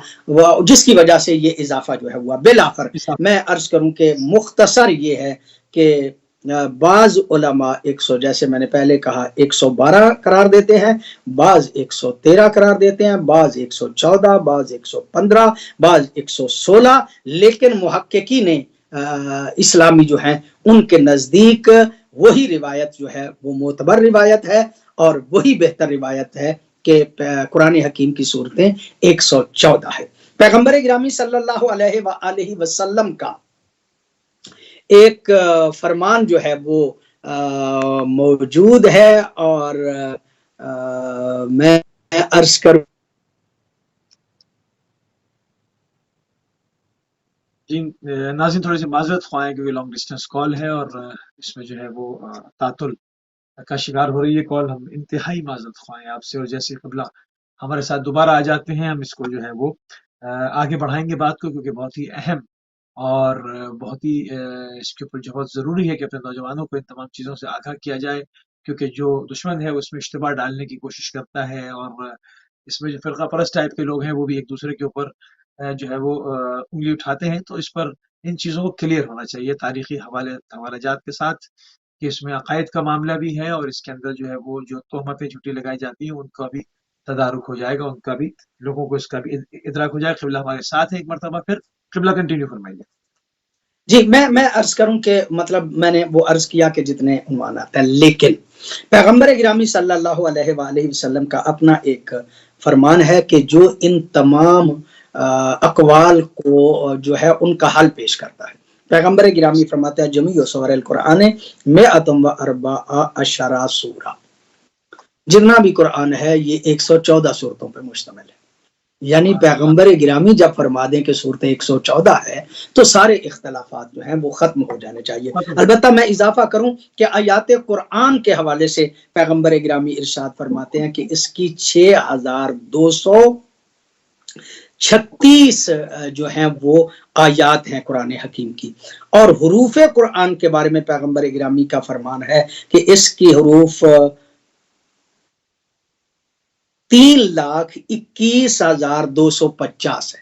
جس کی وجہ سے یہ اضافہ جو ہے ہوا. بالآخر میں عرض کروں کہ مختصر یہ ہے کہ بعض علماء 100 جیسے میں نے پہلے کہا 112 قرار دیتے ہیں، بعض 113 قرار دیتے ہیں، بعض 114، بعض 115، بعض 116، لیکن محققین اسلامی جو ہیں ان کے نزدیک وہی روایت جو ہے وہ معتبر روایت ہے اور وہی بہتر روایت ہے کہ قرآن حکیم کی صورتیں 114 ہے. پیغمبر گرامی صلی اللہ علیہ وآلہ وسلم کا ایک فرمان جو ہے وہ موجود ہے اور میں عرض کروں. جی ناظرین تھوڑی سی معذرت خواہیں کیونکہ لانگ ڈسٹینس کال ہے اور اس میں جو ہے وہ تعطل کا شکار ہو رہی ہے کال. ہم انتہائی معذرت خواہیں آپ سے، اور جیسے قبلہ ہمارے ساتھ دوبارہ آ جاتے ہیں ہم اس کو جو ہے وہ آگے بڑھائیں گے بات کو، کیونکہ بہت ہی اہم اور بہت ہی اس کے اوپر جو بہت ضروری ہے کہ اپنے نوجوانوں کو ان تمام چیزوں سے آگاہ کیا جائے، کیونکہ جو دشمن ہے اس میں اشتباہ ڈالنے کی کوشش کرتا ہے، اور اس میں جو فرقہ پرست ٹائپ کے لوگ ہیں وہ بھی ایک دوسرے کے اوپر جو ہے وہ انگلی اٹھاتے ہیں. تو اس پر ان چیزوں کو کلیئر ہونا چاہیے تاریخی حوالہ جات کے ساتھ کہ اس میں عقائد کا معاملہ بھی ہے، اور اس کے اندر جو ہے وہ جو تہمتیں جھوٹی لگائی جاتی ہیں ان کا بھی تدارک ہو جائے گا، ان کا بھی لوگوں کو اس کا بھی ادراک ہو جائے. قبلہ ہمارے ساتھ ہے ایک مرتبہ پھر. قبلہ کنٹینیو فرمائیے. جی میں عرض کروں کہ مطلب میں نے وہ عرض کیا کہ جتنے عنوانات ہیں، لیکن پیغمبر گرامی صلی اللہ علیہ وآلہ وسلم کا اپنا ایک فرمان ہے کہ جو ان تمام اقوال کو جو ہے ان کا حل پیش کرتا ہے. پیغمبر گرامی فرماتا ہے جمیع سور القرآن مئۃ و اربع عشرہ سورہ، جتنا بھی قرآن ہے یہ 114 صورتوں پہ مشتمل ہے. یعنی پیغمبر گرامی جب فرما دیں کہ صورت 114 ہے تو سارے اختلافات جو ہیں وہ ختم ہو جانے چاہیے. البتہ میں اضافہ کروں کہ آیات قرآن کے حوالے سے پیغمبر گرامی ارشاد فرماتے ہیں کہ اس کی 6236 جو ہیں وہ آیات ہیں قرآن حکیم کی، اور حروف قرآن کے بارے میں پیغمبر گرامی کا فرمان ہے کہ اس کی حروف 3,21,250 ہے.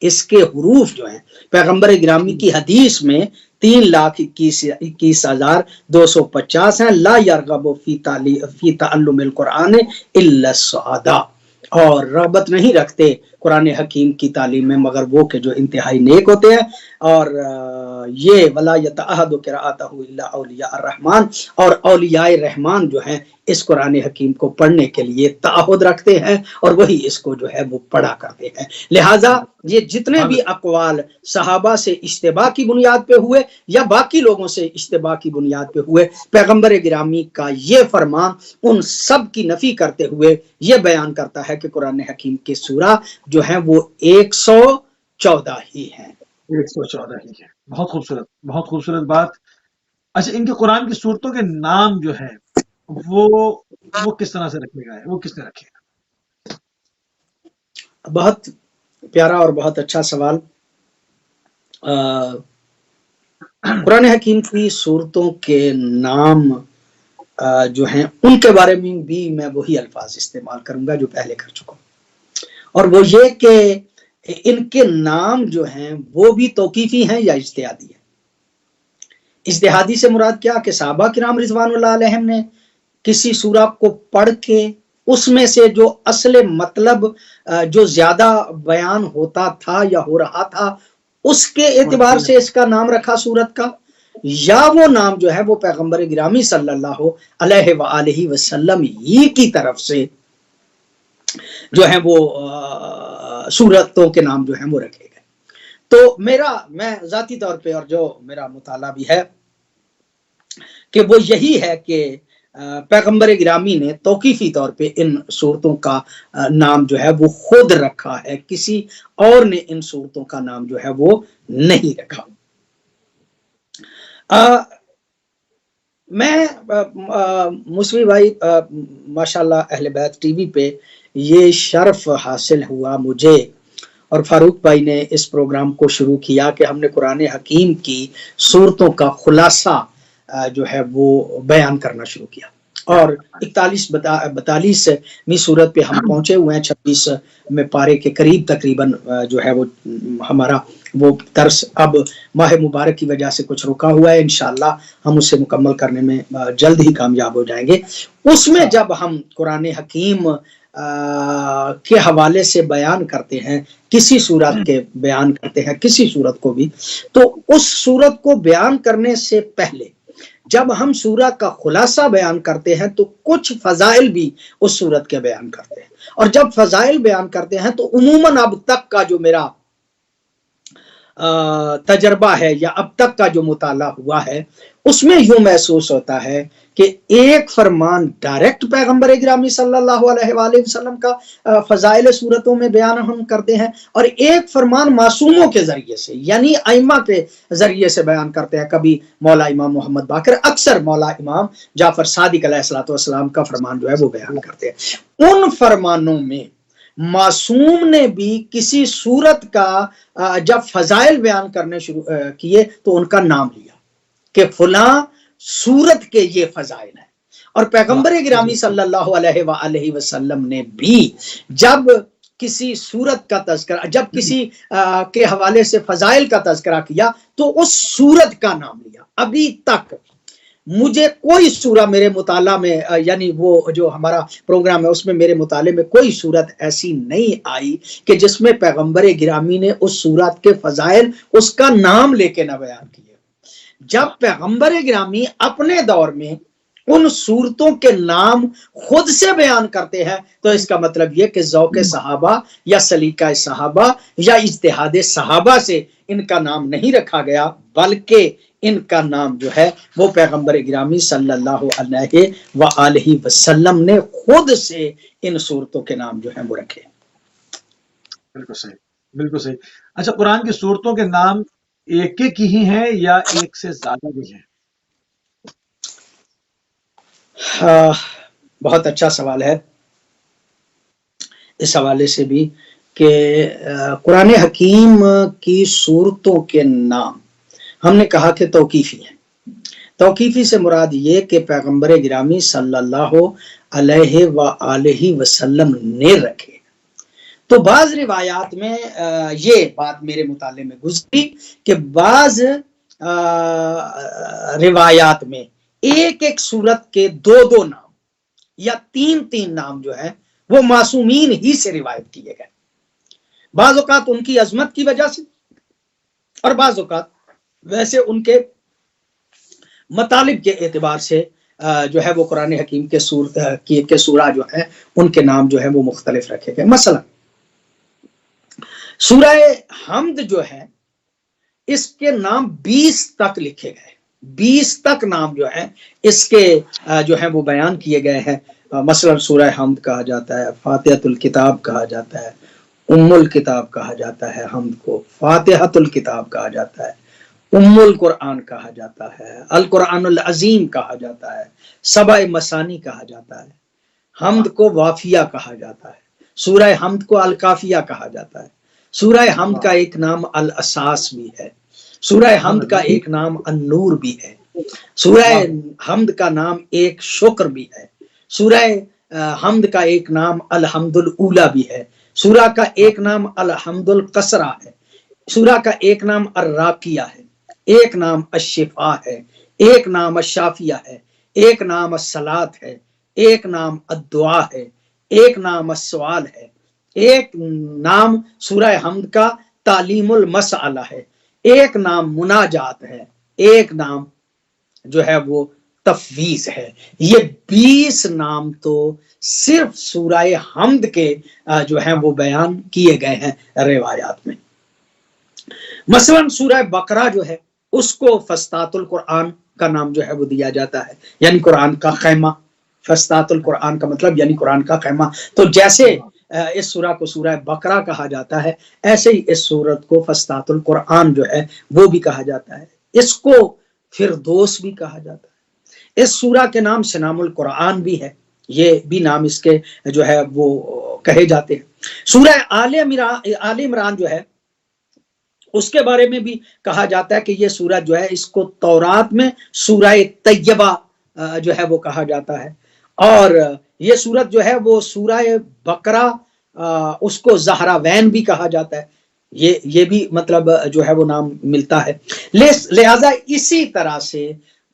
اس کے حروف جو ہیں پیغمبر گرامی کی حدیث میں 3,21,250 ہیں. لا یرغب فی تعلم القرآن الا السعداء، اور رغبت نہیں رکھتے قرآن حکیم کی تعلیم میں مگر وہ کہ جو انتہائی نیک ہوتے ہیں. اور یہ ولا یتعہد قراءتہ الا اولیاء الرحمن، اور اولیاء رحمان جو ہیں اس قرآن حکیم کو پڑھنے کے لیے تعہد رکھتے ہیں اور وہی اس کو جو ہے وہ پڑھا کرتے ہیں. لہٰذا یہ جتنے بھی اقوال صحابہ سے اشتباہ کی بنیاد پہ ہوئے یا باقی لوگوں سے اشتباہ کی بنیاد پہ ہوئے، پیغمبر گرامی کا یہ فرمان ان سب کی نفی کرتے ہوئے یہ بیان کرتا ہے کہ قرآن حکیم کے سورہ جو ہیں وہ 114 ہی ہیں. 114 ہی ہے. بہت خوبصورت، بہت خوبصورت بات. اچھا ان کے قرآن کی صورتوں کے نام جو ہے وہ کس طرح سے رکھے گئے، وہ کس نے رکھے گا؟ بہت پیارا اور بہت اچھا سوال. قرآن حکیم کی صورتوں کے نام جو ہیں ان کے بارے میں بھی میں وہی الفاظ استعمال کروں گا جو پہلے کر چکا ہوں، اور وہ یہ کہ ان کے نام جو ہیں وہ بھی توقیفی ہیں یا اجتہادی ہیں. اجتہادی سے مراد کیا کہ صحابہ کرام رضوان اللہ علیہم نے کسی سورہ کو پڑھ کے اس میں سے جو اصل مطلب جو زیادہ بیان ہوتا تھا یا ہو رہا تھا اس کے اعتبار سے اس کا نام رکھا سورت کا، یا وہ نام جو ہے وہ پیغمبر گرامی صلی اللہ علیہ وآلہ وسلم ہی کی طرف سے جو ہے وہ سورتوں کے نام جو ہیں وہ رکھے گئے. تو میں ذاتی طور پہ اور جو میرا مطالعہ بھی ہے کہ وہ یہی ہے کہ پیغمبر گرامی نے توقیفی طور پہ ان صورتوں کا نام جو ہے وہ خود رکھا ہے، کسی اور نے ان صورتوں کا نام جو ہے وہ نہیں رکھا۔ میں موسوی بھائی ماشاءاللہ اہل بیت ٹی وی پہ یہ شرف حاصل ہوا مجھے اور فاروق بھائی نے اس پروگرام کو شروع کیا کہ ہم نے قرآن حکیم کی صورتوں کا خلاصہ جو ہے وہ بیان کرنا شروع کیا، اور 41-42ویں صورت پہ ہم پہنچے ہوئے ہیں، 26 میں پارے کے قریب تقریباً جو ہے وہ ہمارا وہ درس اب ماہ مبارک کی وجہ سے کچھ رکا ہوا ہے، انشاءاللہ ہم اسے مکمل کرنے میں جلد ہی کامیاب ہو جائیں گے۔ اس میں جب ہم قرآن حکیم کے حوالے سے بیان کرتے ہیں، کسی صورت کے بیان کرتے ہیں کسی صورت کو بھی، تو اس صورت کو بیان کرنے سے پہلے جب ہم سورت کا خلاصہ بیان کرتے ہیں تو کچھ فضائل بھی اس صورت کے بیان کرتے ہیں، اور جب فضائل بیان کرتے ہیں تو عموماً اب تک کا جو میرا تجربہ ہے یا اب تک کا جو مطالعہ ہوا ہے اس میں یوں محسوس ہوتا ہے کہ ایک فرمان ڈائریکٹ پیغمبر گرامی صلی اللہ علیہ وآلہ وسلم کا فضائل صورتوں میں بیان ہم کرتے ہیں، اور ایک فرمان معصوموں کے ذریعے سے یعنی ائمہ کے ذریعے سے بیان کرتے ہیں۔ کبھی مولا امام محمد باقر، اکثر مولا امام جعفر صادق علیہ السلام کا فرمان جو ہے وہ بیان کرتے ہیں۔ ان فرمانوں میں معصوم نے بھی کسی صورت کا جب فضائل بیان کرنے شروع کیے تو ان کا نام لیا کہ فلاں صورت کے یہ فضائل ہیں، اور پیغمبر گرامی صلی اللہ علیہ وآلہ وسلم نے بھی جب کسی صورت کا تذکرہ، جب کسی کے حوالے سے فضائل کا تذکرہ کیا تو اس صورت کا نام لیا۔ ابھی تک مجھے کوئی سورہ میرے مطالعہ میں، یعنی وہ جو ہمارا پروگرام ہے اس میں میرے مطالعے میں کوئی صورت ایسی نہیں آئی کہ جس میں پیغمبر گرامی نے اس صورت کے فضائل اس کا نام لے کے نہ بیان کیے۔ جب پیغمبر گرامی اپنے دور میں ان صورتوں کے نام خود سے بیان کرتے ہیں تو اس کا مطلب یہ کہ ذوق صحابہ یا سلیقہ صحابہ یا اجتہاد صحابہ سے ان کا نام نہیں رکھا گیا، بلکہ ان کا نام جو ہے وہ پیغمبر گرامی صلی اللہ علیہ وآلہ وسلم نے خود سے ان صورتوں کے نام جو ہیں وہ رکھے۔ بالکل صحیح، بالکل صحیح۔ اچھا، قرآن کی صورتوں کے نام ایک ایک ہی ہیں یا ایک سے زیادہ بھی ہیں؟ بہت اچھا سوال ہے اس حوالے سے بھی کہ قرآن حکیم کی صورتوں کے نام ہم نے کہا کہ توقیفی ہیں۔ توقیفی سے مراد یہ کہ پیغمبر گرامی صلی اللہ علیہ وآلہ وسلم نے رکھے۔ تو بعض روایات میں یہ بات میرے مطالعے میں گزری کہ بعض روایات میں ایک ایک صورت کے دو نام یا تین نام جو ہے وہ معصومین ہی سے روایت کیے گئے، بعض اوقات ان کی عظمت کی وجہ سے اور بعض اوقات ویسے ان کے مطالب کے اعتبار سے جو ہے وہ قرآن حکیم کے سورہ جو ہے ان کے نام جو ہے وہ مختلف رکھے گئے۔ مثلا سورہ حمد جو ہے اس کے نام 20 تک لکھے گئے، 20 تک نام جو ہے اس کے جو ہے وہ بیان کیے گئے ہیں۔ مثلا سورہ حمد کہا جاتا ہے، فاتحۃ الکتاب کہا جاتا ہے، ام الکتاب کہا جاتا ہے، حمد کو فاتحۃ الکتاب کہا جاتا ہے، ام القرآن کہا جاتا ہے، القرآن العظیم کہا جاتا ہے، سبع مثانی کہا جاتا ہے، حمد کو وافیہ کہا جاتا ہے، سورہ حمد کو الکافیہ کہا جاتا ہے، سورہ حمد کا ایک نام الاساس بھی ہے، سورہ حمد کا ایک نام النور بھی ہے، سورہ حمد کا نام ایک شکر بھی ہے، سورہ حمد کا ایک نام الحمد الاولی بھی ہے، سورہ کا ایک نام الحمد القصرہ ہے، سورہ کا ایک نام الراقیہ ہے، ایک نام الشفاء ہے، ایک نام الشافیہ ہے، ایک نام الصلاۃ ہے، ایک نام الدعا ہے، ایک نام السؤال ہے، ایک نام سورہ حمد کا تعلیم المسئلہ ہے، ایک نام مناجات ہے، ایک نام جو ہے وہ تفویض ہے۔ یہ 20 نام تو صرف سورہ حمد کے جو ہیں وہ بیان کیے گئے ہیں روایات میں۔ مثلاً سورہ بقرہ جو ہے اس کو فسطاط القرآن کا نام جو ہے وہ دیا جاتا ہے، یعنی قرآن کا خیمہ۔ فسطاط القرآن کا مطلب یعنی قرآن کا خیمہ۔ تو جیسے اس سورہ کو سورہ بقرہ کہا جاتا ہے، ایسے ہی اس سورت کو فسطاط القرآن جو ہے وہ بھی کہا جاتا ہے۔ اس کو فردوس بھی کہا جاتا ہے۔ اس سورہ کے نام سنام القرآن بھی ہے، یہ بھی نام اس کے جو ہے وہ کہے جاتے ہیں۔ سورہ آل عمران جو ہے اس کے بارے میں بھی کہا جاتا ہے کہ یہ سورہ جو ہے اس کو تورات میں سورہ طیبہ جو ہے وہ کہا جاتا ہے، اور یہ سورت جو ہے وہ سورہ بقرہ اس کو زہراوین بھی کہا جاتا ہے، یہ بھی مطلب جو ہے وہ نام ملتا ہے۔ لہذا اسی طرح سے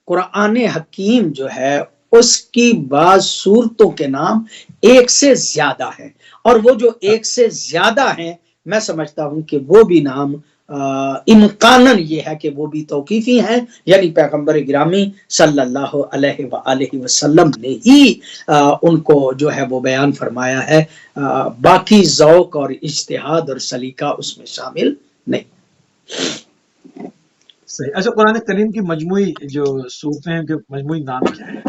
قرآن حکیم جو ہے اس کی بعض صورتوں کے نام ایک سے زیادہ ہیں، اور وہ جو ایک سے زیادہ ہیں میں سمجھتا ہوں کہ وہ بھی نام امکاناً یہ ہے کہ وہ بھی توقیفی ہیں، یعنی پیغمبر گرامی صلی اللہ علیہ وآلہ وسلم نے ہی ان کو جو ہے وہ بیان فرمایا ہے، باقی ذوق اور اجتہاد اور سلیقہ اس میں شامل نہیں۔ صحیح۔ اچھا، قرآن کریم کی مجموعی جو صورتیں ہیں ان کے مجموعی نام کیا ہے؟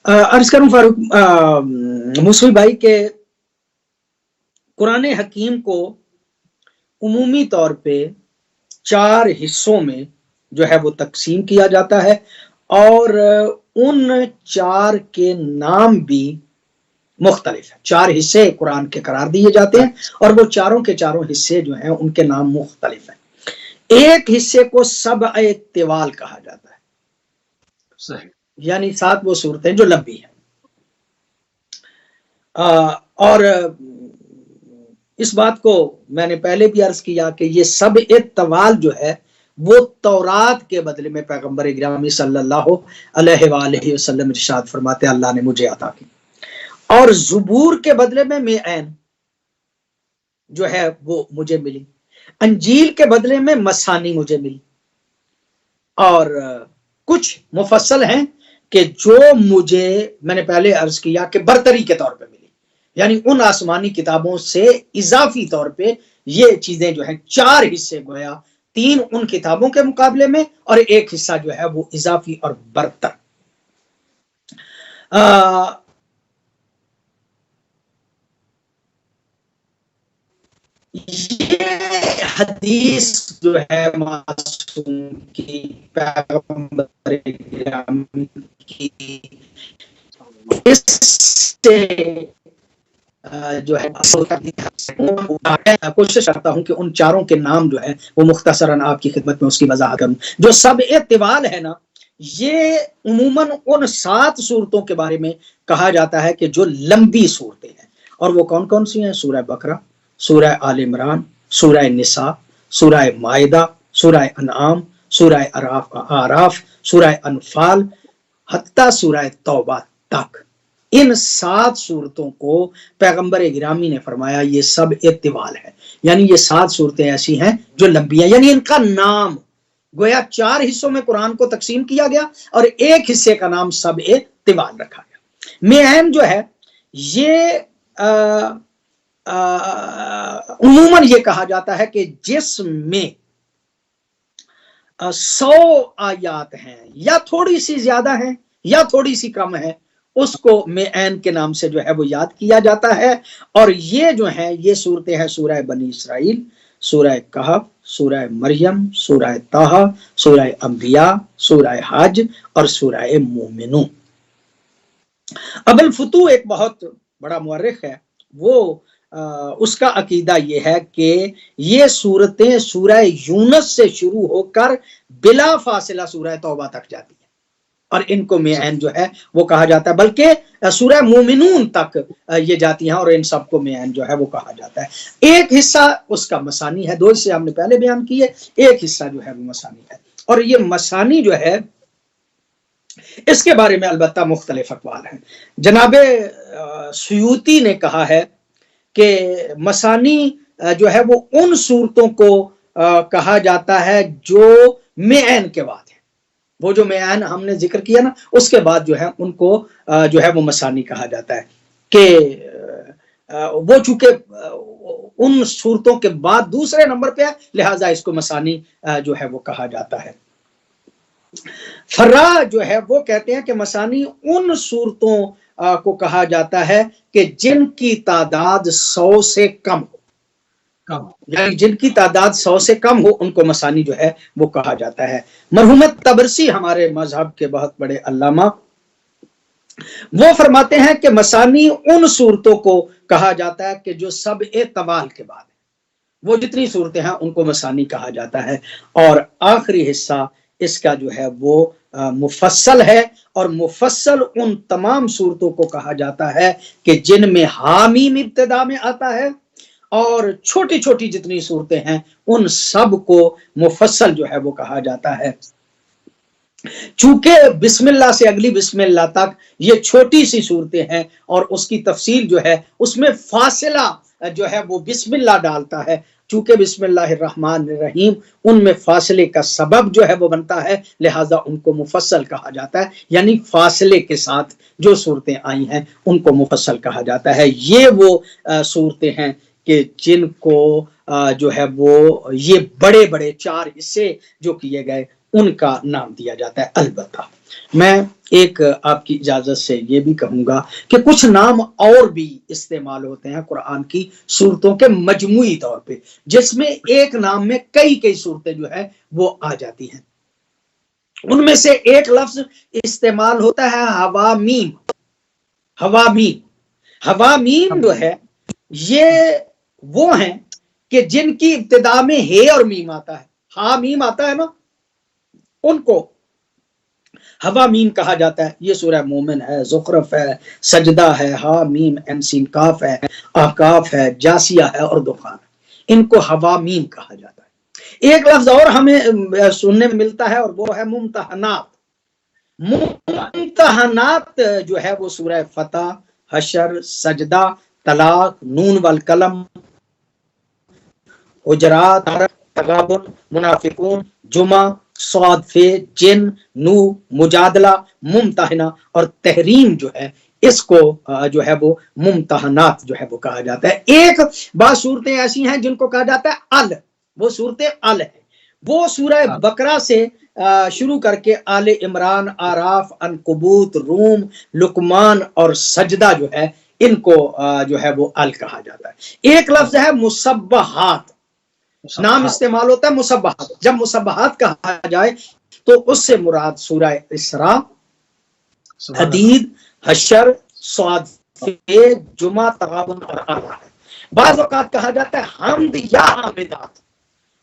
عرض کروں فاروق موسوی بھائی کہ قرآن حکیم کو عمومی طور پہ 4 حصوں میں جو ہے وہ تقسیم کیا جاتا ہے، اور ان 4 کے نام بھی مختلف ہیں۔ 4 حصے قرآن کے قرار دیے جاتے ہیں، اور وہ چاروں کے چاروں حصے جو ہیں ان کے نام مختلف ہیں۔ ایک حصے کو سبع طوال کہا جاتا ہے، صحیح، یعنی 7 وہ صورتیں جو لمبی ہیں، اور اس بات کو میں نے پہلے بھی عرض کیا کہ یہ سبع طوال جو ہے وہ تورات کے بدلے میں پیغمبر گرامی صلی اللہ علیہ وآلہ وسلم ارشاد فرماتے اللہ نے مجھے عطا کی، اور زبور کے بدلے میں میعین جو ہے وہ مجھے ملی، انجیل کے بدلے میں مثانی مجھے ملی، اور کچھ مفصل ہیں کہ جو مجھے میں نے پہلے عرض کیا کہ برتری کے طور پہ ملی، یعنی ان آسمانی کتابوں سے اضافی طور پہ یہ چیزیں جو ہیں 4 حصے گویا، 3 ان کتابوں کے مقابلے میں اور ایک حصہ جو ہے وہ اضافی اور برتر۔ یہ حدیث جو ہے معصوم کی، پیغمبر گرامی کی، اس سے جو ہے کوشش کرتا ہوں کہ ان 4 کے نام جو ہے وہ مختصراً آپ کی خدمت میں اس کی وضاحت کروں۔ جو سبع طوال ہے نا، یہ عموماً ان 7 صورتوں کے بارے میں کہا جاتا ہے کہ جو لمبی صورتیں ہیں، اور وہ کون کون سی ہیں؟ سورہ بقرہ، سورہ آل عمران، سورہ نساء، سورہ مائدہ، سورہ انعام، سورہ اعراف، سورہ انفال، حتیٰ سورہ توبہ تک۔ ان 7 صورتوں کو پیغمبر گرامی نے فرمایا یہ سبع طوال ہے، یعنی یہ 7 صورتیں ایسی ہیں جو لمبی ہیں، یعنی ان کا نام گویا 4 حصوں میں قرآن کو تقسیم کیا گیا اور ایک حصے کا نام سبع طوال رکھا گیا۔ میعین جو ہے یہ عموماً یہ کہا جاتا ہے کہ جس میں 100 آیات ہیں، یا تھوڑی سی زیادہ ہیں یا تھوڑی سی کم ہیں، اس کو میعین کے نام سے جو ہے وہ یاد کیا جاتا ہے۔ اور یہ جو ہیں یہ صورتیں ہیں سورہ بنی اسرائیل، سورہ کہف، سورہ مریم، سورہ طٰہٰ، سورہ انبیاء، سورہ حج اور سورہ مومنون۔ ابو الفتوح ایک بہت بڑا مورخ ہے، وہ اس کا عقیدہ یہ ہے کہ یہ صورتیں سورہ یونس سے شروع ہو کر بلا فاصلہ سورہ توبہ تک جاتی ہیں، اور ان کو میعین جو ہے وہ کہا جاتا ہے، بلکہ سورہ مومنون تک یہ جاتی ہیں، اور ان سب کو میعین جو ہے وہ کہا جاتا ہے۔ ایک حصہ اس کا مثانی ہے، 2 حصے ہم نے پہلے بیان کیے، ایک حصہ جو ہے وہ مثانی ہے، اور یہ مثانی جو ہے اس کے بارے میں البتہ مختلف اقوال ہیں۔ جناب سیوطی نے کہا ہے کہ مثانی جو ہے وہ ان صورتوں کو کہا جاتا ہے جو میعین کے بعد ہے، وہ جو میعین ہم نے ذکر کیا نا اس کے بعد جو ہے ان کو جو ہے وہ مثانی کہا جاتا ہے، کہ وہ چونکہ ان صورتوں کے بعد دوسرے نمبر پہ ہے، لہٰذا اس کو مثانی جو ہے وہ کہا جاتا ہے۔ فرا جو ہے وہ کہتے ہیں کہ مثانی ان صورتوں کو کہا جاتا ہے کہ جن کی تعداد 100 سے کم ہو، یعنی جن کی تعداد 100 سے کم ہو ان کو مثانی جو ہے وہ کہا جاتا ہے۔ مرحوم طبرسی ہمارے مذہب کے بہت بڑے علامہ، وہ فرماتے ہیں کہ مثانی ان صورتوں کو کہا جاتا ہے کہ جو سبع طوال کے بعد ہے، وہ جتنی صورتیں ہیں ان کو مثانی کہا جاتا ہے۔ اور آخری حصہ اس کا جو ہے وہ مفصل ہے، اور مفصل ان تمام صورتوں کو کہا جاتا ہے کہ جن میں حامیم ابتدا میں آتا ہے، اور چھوٹی چھوٹی جتنی صورتیں ہیں ان سب کو مفصل جو ہے وہ کہا جاتا ہے۔ چونکہ بسم اللہ سے اگلی بسم اللہ تک یہ چھوٹی سی صورتیں ہیں، اور اس کی تفصیل جو ہے اس میں فاصلہ جو ہے وہ بسم اللہ ڈالتا ہے، چونکہ بسم اللہ الرحمن الرحیم ان میں فاصلے کا سبب جو ہے وہ بنتا ہے، لہٰذا ان کو مفصل کہا جاتا ہے، یعنی فاصلے کے ساتھ جو صورتیں آئی ہیں ان کو مفصل کہا جاتا ہے۔ یہ وہ صورتیں ہیں کہ جن کو جو ہے وہ یہ بڑے بڑے 4 حصے جو کیے گئے ان کا نام دیا جاتا ہے۔ البتہ میں ایک آپ کی اجازت سے یہ بھی کہوں گا کہ کچھ نام اور بھی استعمال ہوتے ہیں قرآن کی صورتوں کے مجموعی طور پہ، جس میں ایک نام میں کئی صورتیں جو ہے وہ آ جاتی ہیں۔ ان میں سے ایک لفظ استعمال ہوتا ہے حوامیم۔ حوامیم جو ہے یہ وہ ہیں کہ جن کی ابتدا میں ہے اور میم آتا ہے، ہا میم آتا ہے نا، ان کو حوامیم کہا جاتا ہے۔ یہ سورہ مومن ہے، زخرف ہے، سجدہ ہے، ہا میم عین سین کاف ہے، احقاف ہے، جاسیہ ہے اور دخان ہے، ان کو حوامیم کہا جاتا ہے۔ ایک لفظ اور ہمیں سننے میں ملتا ہے اور وہ ہے ممتحنات۔ ممتحنات جو ہے وہ سورہ فتح، حشر، سجدہ، طلاق، نون والقلم، حجرات، تغابن، منافقون، جمعہ، صاد فے، جن، نو، مجادلہ، ممتحنہ اور تحریم جو ہے اس کو جو ہے وہ ممتحنات جو ہے وہ کہا جاتا ہے۔ ایک بعض صورتیں ایسی ہیں جن کو کہا جاتا ہے ال، وہ صورتیں ال ہے، وہ سورہ بقرہ سے شروع کر کے آل عمران، آراف، عنکبوت، روم، لقمان اور سجدہ جو ہے ان کو جو ہے وہ ال کہا جاتا ہے۔ ایک لفظ ہے مسبحات، نام استعمال ہوتا ہے مسبحات۔ جب مسبحات کہا جائے تو اس سے مراد سورہ اسراء، حدید، حشر، صاد، جمعہ، تغابن اور آراف ہے۔ بعض اوقات کہا جاتا ہے حمد یا حامدات،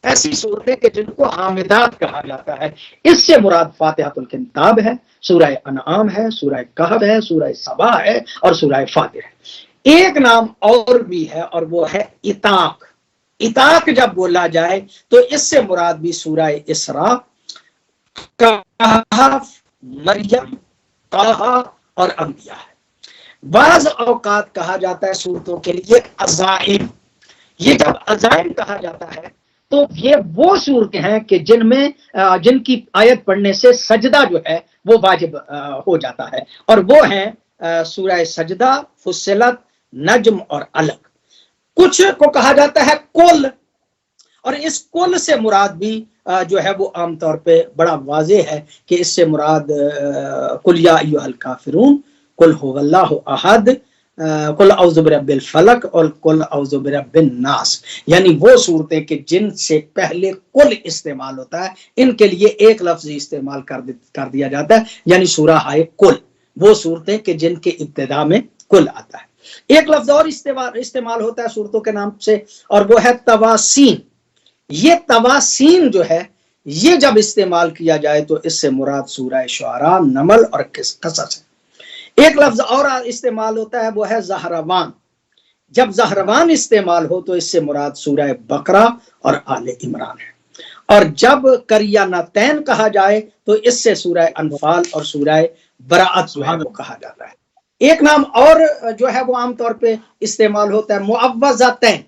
ایسی صورتیں کہ جن کو حامدات کہا جاتا ہے۔ اس سے مراد فاتحۃ الکتاب ہے، سورہ انعام ہے، سورہ کہف ہے، سورہ سبا ہے اور سورہ فاتر ہے۔ ایک نام اور بھی ہے اور وہ ہے اتاق۔ اتاق جب بولا جائے تو اس سے مراد بھی سورہ اسراء، کہف، مریم، طٰہٰ اور انبیاء ہے۔ بعض اوقات کہا جاتا ہے صورتوں کے لیے عزائم۔ یہ جب عزائم کہا جاتا ہے تو یہ وہ صورتیں ہیں کہ جن کی آیت پڑھنے سے سجدہ جو ہے وہ واجب ہو جاتا ہے، اور وہ ہیں سورہ سجدہ، فصلت، نجم اور علق۔ کچھ کو کہا جاتا ہے کل، اور اس کل سے مراد بھی جو ہے وہ عام طور پہ بڑا واضح ہے کہ اس سے مراد قل یا ایھا الکافرون، قل ھو اللہ احد، قل اعوذ برب الفلق اور قل اعوذ برب الناس، یعنی وہ صورتیں کہ جن سے پہلے کل استعمال ہوتا ہے ان کے لیے ایک لفظ استعمال کر دیا جاتا ہے، یعنی سورہ ہائے کل، وہ صورتیں کہ جن کے ابتدا میں کل آتا ہے۔ ایک لفظ اور استعمال ہوتا ہے صورتوں کے نام سے اور وہ ہے تواسین۔ یہ تواسین جو ہے یہ جب استعمال کیا جائے تو اس سے مراد سورہ شعراء، نمل اور قصص ہے۔ ایک لفظ اور استعمال ہوتا ہے وہ ہے زہروان۔ جب زہروان استعمال ہو تو اس سے مراد سورہ بقرہ اور آل عمران ہے، اور جب قریانتین کہا جائے تو اس سے سورہ انفال اور سورہ براءت جو ہے وہ کہا جاتا ہے۔ ایک نام اور جو ہے وہ عام طور پہ استعمال ہوتا ہے معوذتین۔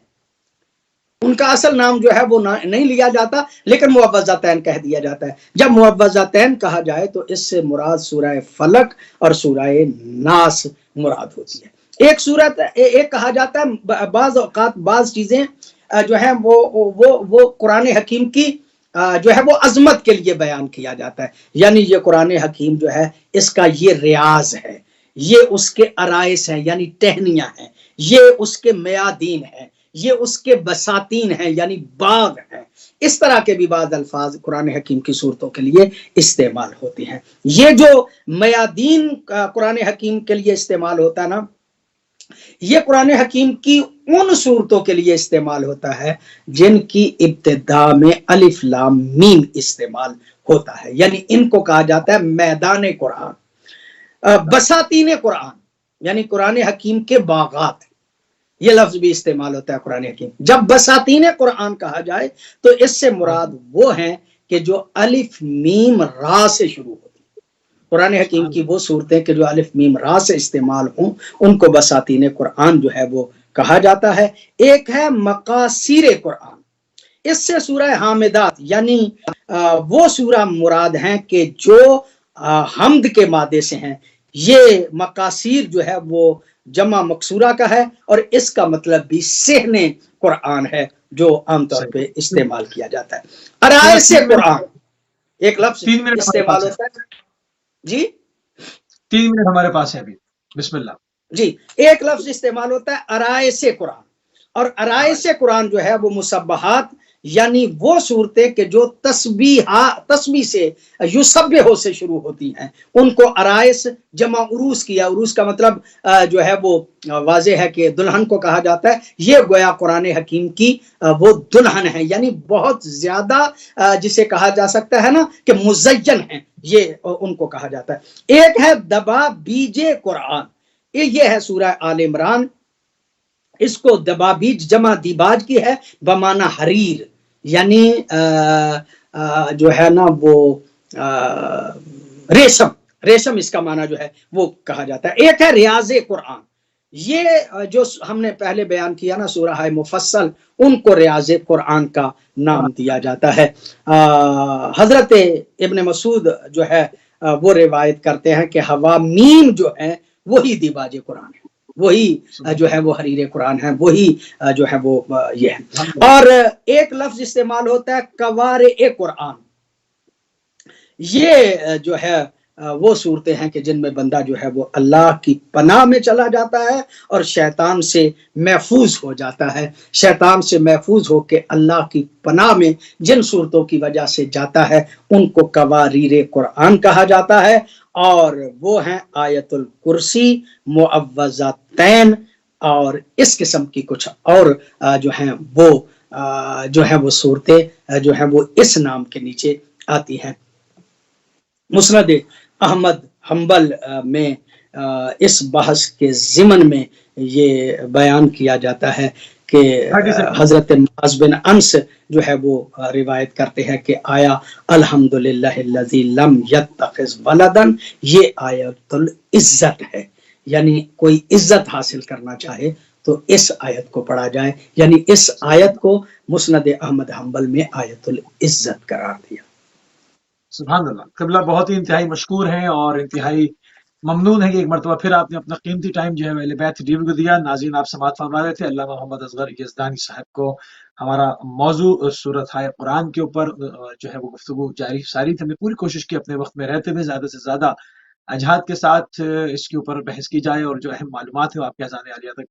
ان کا اصل نام جو ہے وہ نہیں لیا جاتا لیکن معوذتین کہہ دیا جاتا ہے۔ جب معوذتین کہا جائے تو اس سے مراد سورہ فلق اور سورہ ناس مراد ہوتی ہے۔ ایک صورت ایک کہا جاتا ہے بعض اوقات بعض چیزیں جو ہے وہ قرآن حکیم کی جو ہے وہ عظمت کے لیے بیان کیا جاتا ہے، یعنی یہ قرآن حکیم جو ہے اس کا یہ ریاض ہے، یہ اس کے عرائض ہیں یعنی ٹہنیاں ہیں، یہ اس کے میادین ہیں، یہ اس کے بساتین ہیں یعنی باغ ہیں۔ اس طرح کے بھی بعض الفاظ قرآن حکیم کی صورتوں کے لیے استعمال ہوتے ہیں۔ یہ جو میادین قرآن حکیم کے لیے استعمال ہوتا ہے نا، یہ قرآن حکیم کی ان صورتوں کے لیے استعمال ہوتا ہے جن کی ابتدا میں الف لام میم استعمال ہوتا ہے، یعنی ان کو کہا جاتا ہے میدان قرآن۔ بساتین قرآن یعنی قرآن حکیم کے باغات، یہ لفظ بھی استعمال ہوتا ہے قرآن حکیم۔ جب بساتین قرآن کہا جائے تو اس سے مراد وہ ہیں کہ جو الف میم را سے شروع ہوتی ہیں۔ قرآن حکیم کی وہ صورتیں کہ جو الف میم را سے استعمال ہوں ان کو بساتین قرآن جو ہے وہ کہا جاتا ہے۔ ایک ہے مقاصیر قرآن، اس سے سورہ حامدات یعنی وہ سورہ مراد ہیں کہ جو حمد کے مادے سے ہیں۔ یہ مقاصیر جو ہے وہ جمع مقصورہ کا ہے اور اس کا مطلب بھی صحن قرآن ہے جو عام طور پہ استعمال کیا جاتا ہے۔ عرائض قرآن ایک لفظ استعمال ہوتا ہے۔ جی 3 منٹ ہمارے پاس ہے ابھی، بسم اللہ۔ جی ایک لفظ استعمال ہوتا ہے عرائض قرآن، اور عرائض قرآن جو ہے وہ مسبحات یعنی وہ صورتیں کہ جو تسبیح سے یسبح سے شروع ہوتی ہیں ان کو عرائض جمع عروس کیا۔ عروس کا مطلب جو ہے وہ واضح ہے کہ دلہن کو کہا جاتا ہے۔ یہ گویا قرآن حکیم کی وہ دلہن ہے، یعنی بہت زیادہ جسے کہا جا سکتا ہے نا کہ مزین ہے، یہ ان کو کہا جاتا ہے۔ ایک ہے دبابیج قرآن، یہ ہے سورہ آل عمران۔ اس کو دبابیج جمع دیباج کی ہے بمعنی حریر، یعنی جو ہے نا وہ ریشم اس کا معنی جو ہے وہ کہا جاتا ہے۔ ایک ہے ریاض قرآن، یہ جو ہم نے پہلے بیان کیا نا سورہ مفصل، ان کو ریاض قرآن کا نام دیا جاتا ہے۔ حضرت ابن مسعود جو ہے وہ روایت کرتے ہیں کہ حوامیم جو ہے وہی دیباج قرآن ہے، وہی جو ہے وہ حریر قرآن ہے، وہی جو ہے وہ یہ ہے۔ اور ایک لفظ استعمال ہوتا ہے قوارع قرآن، یہ جو ہے وہ صورتیں ہیں کہ جن میں بندہ جو ہے وہ اللہ کی پناہ میں چلا جاتا ہے اور شیطان سے محفوظ ہو جاتا ہے۔ شیطان سے محفوظ ہو کے اللہ کی پناہ میں جن صورتوں کی وجہ سے جاتا ہے ان کو قواریر قرآن کہا جاتا ہے، اور وہ ہیں آیت الکرسی، معوذتین اور اس قسم کی کچھ اور جو ہیں وہ صورتیں جو ہیں وہ اس نام کے نیچے آتی ہیں۔ مسند احمد حنبل میں اس بحث کے ضمن میں یہ بیان کیا جاتا ہے کہ حضرت معاذ بن انس جو ہے وہ روایت کرتے ہیں کہ آیا الحمدللہ الذی لم یتخذ ولدا، یہ آیت العزت ہے، یعنی کوئی عزت حاصل کرنا چاہے تو اس آیت کو پڑھا جائے، یعنی اس آیت کو مسند احمد حنبل میں آیت العزت قرار دیا۔ سبحان اللہ۔ قبلہ بہت ہی انتہائی مشکور ہیں اور انتہائی ممنون ہے کہ ایک مرتبہ پھر آپ نے اپنا قیمتی ٹائم جو ہے اہل بیت ٹی وی کو دیا۔ ناظرین آپ سماعت فرما رہے تھے علامہ محمد اصغر یزدانی صاحب کو ہمارا موضوع سورۃ قرآن کے اوپر جو ہے وہ گفتگو جاری ساری تھی۔ ہم نے پوری کوشش کی اپنے وقت میں رہتے ہوئے زیادہ سے زیادہ اجہاد کے ساتھ اس کے اوپر بحث کی جائے اور جو اہم معلومات ہیں وہ آپ کے اذان عالیہ تک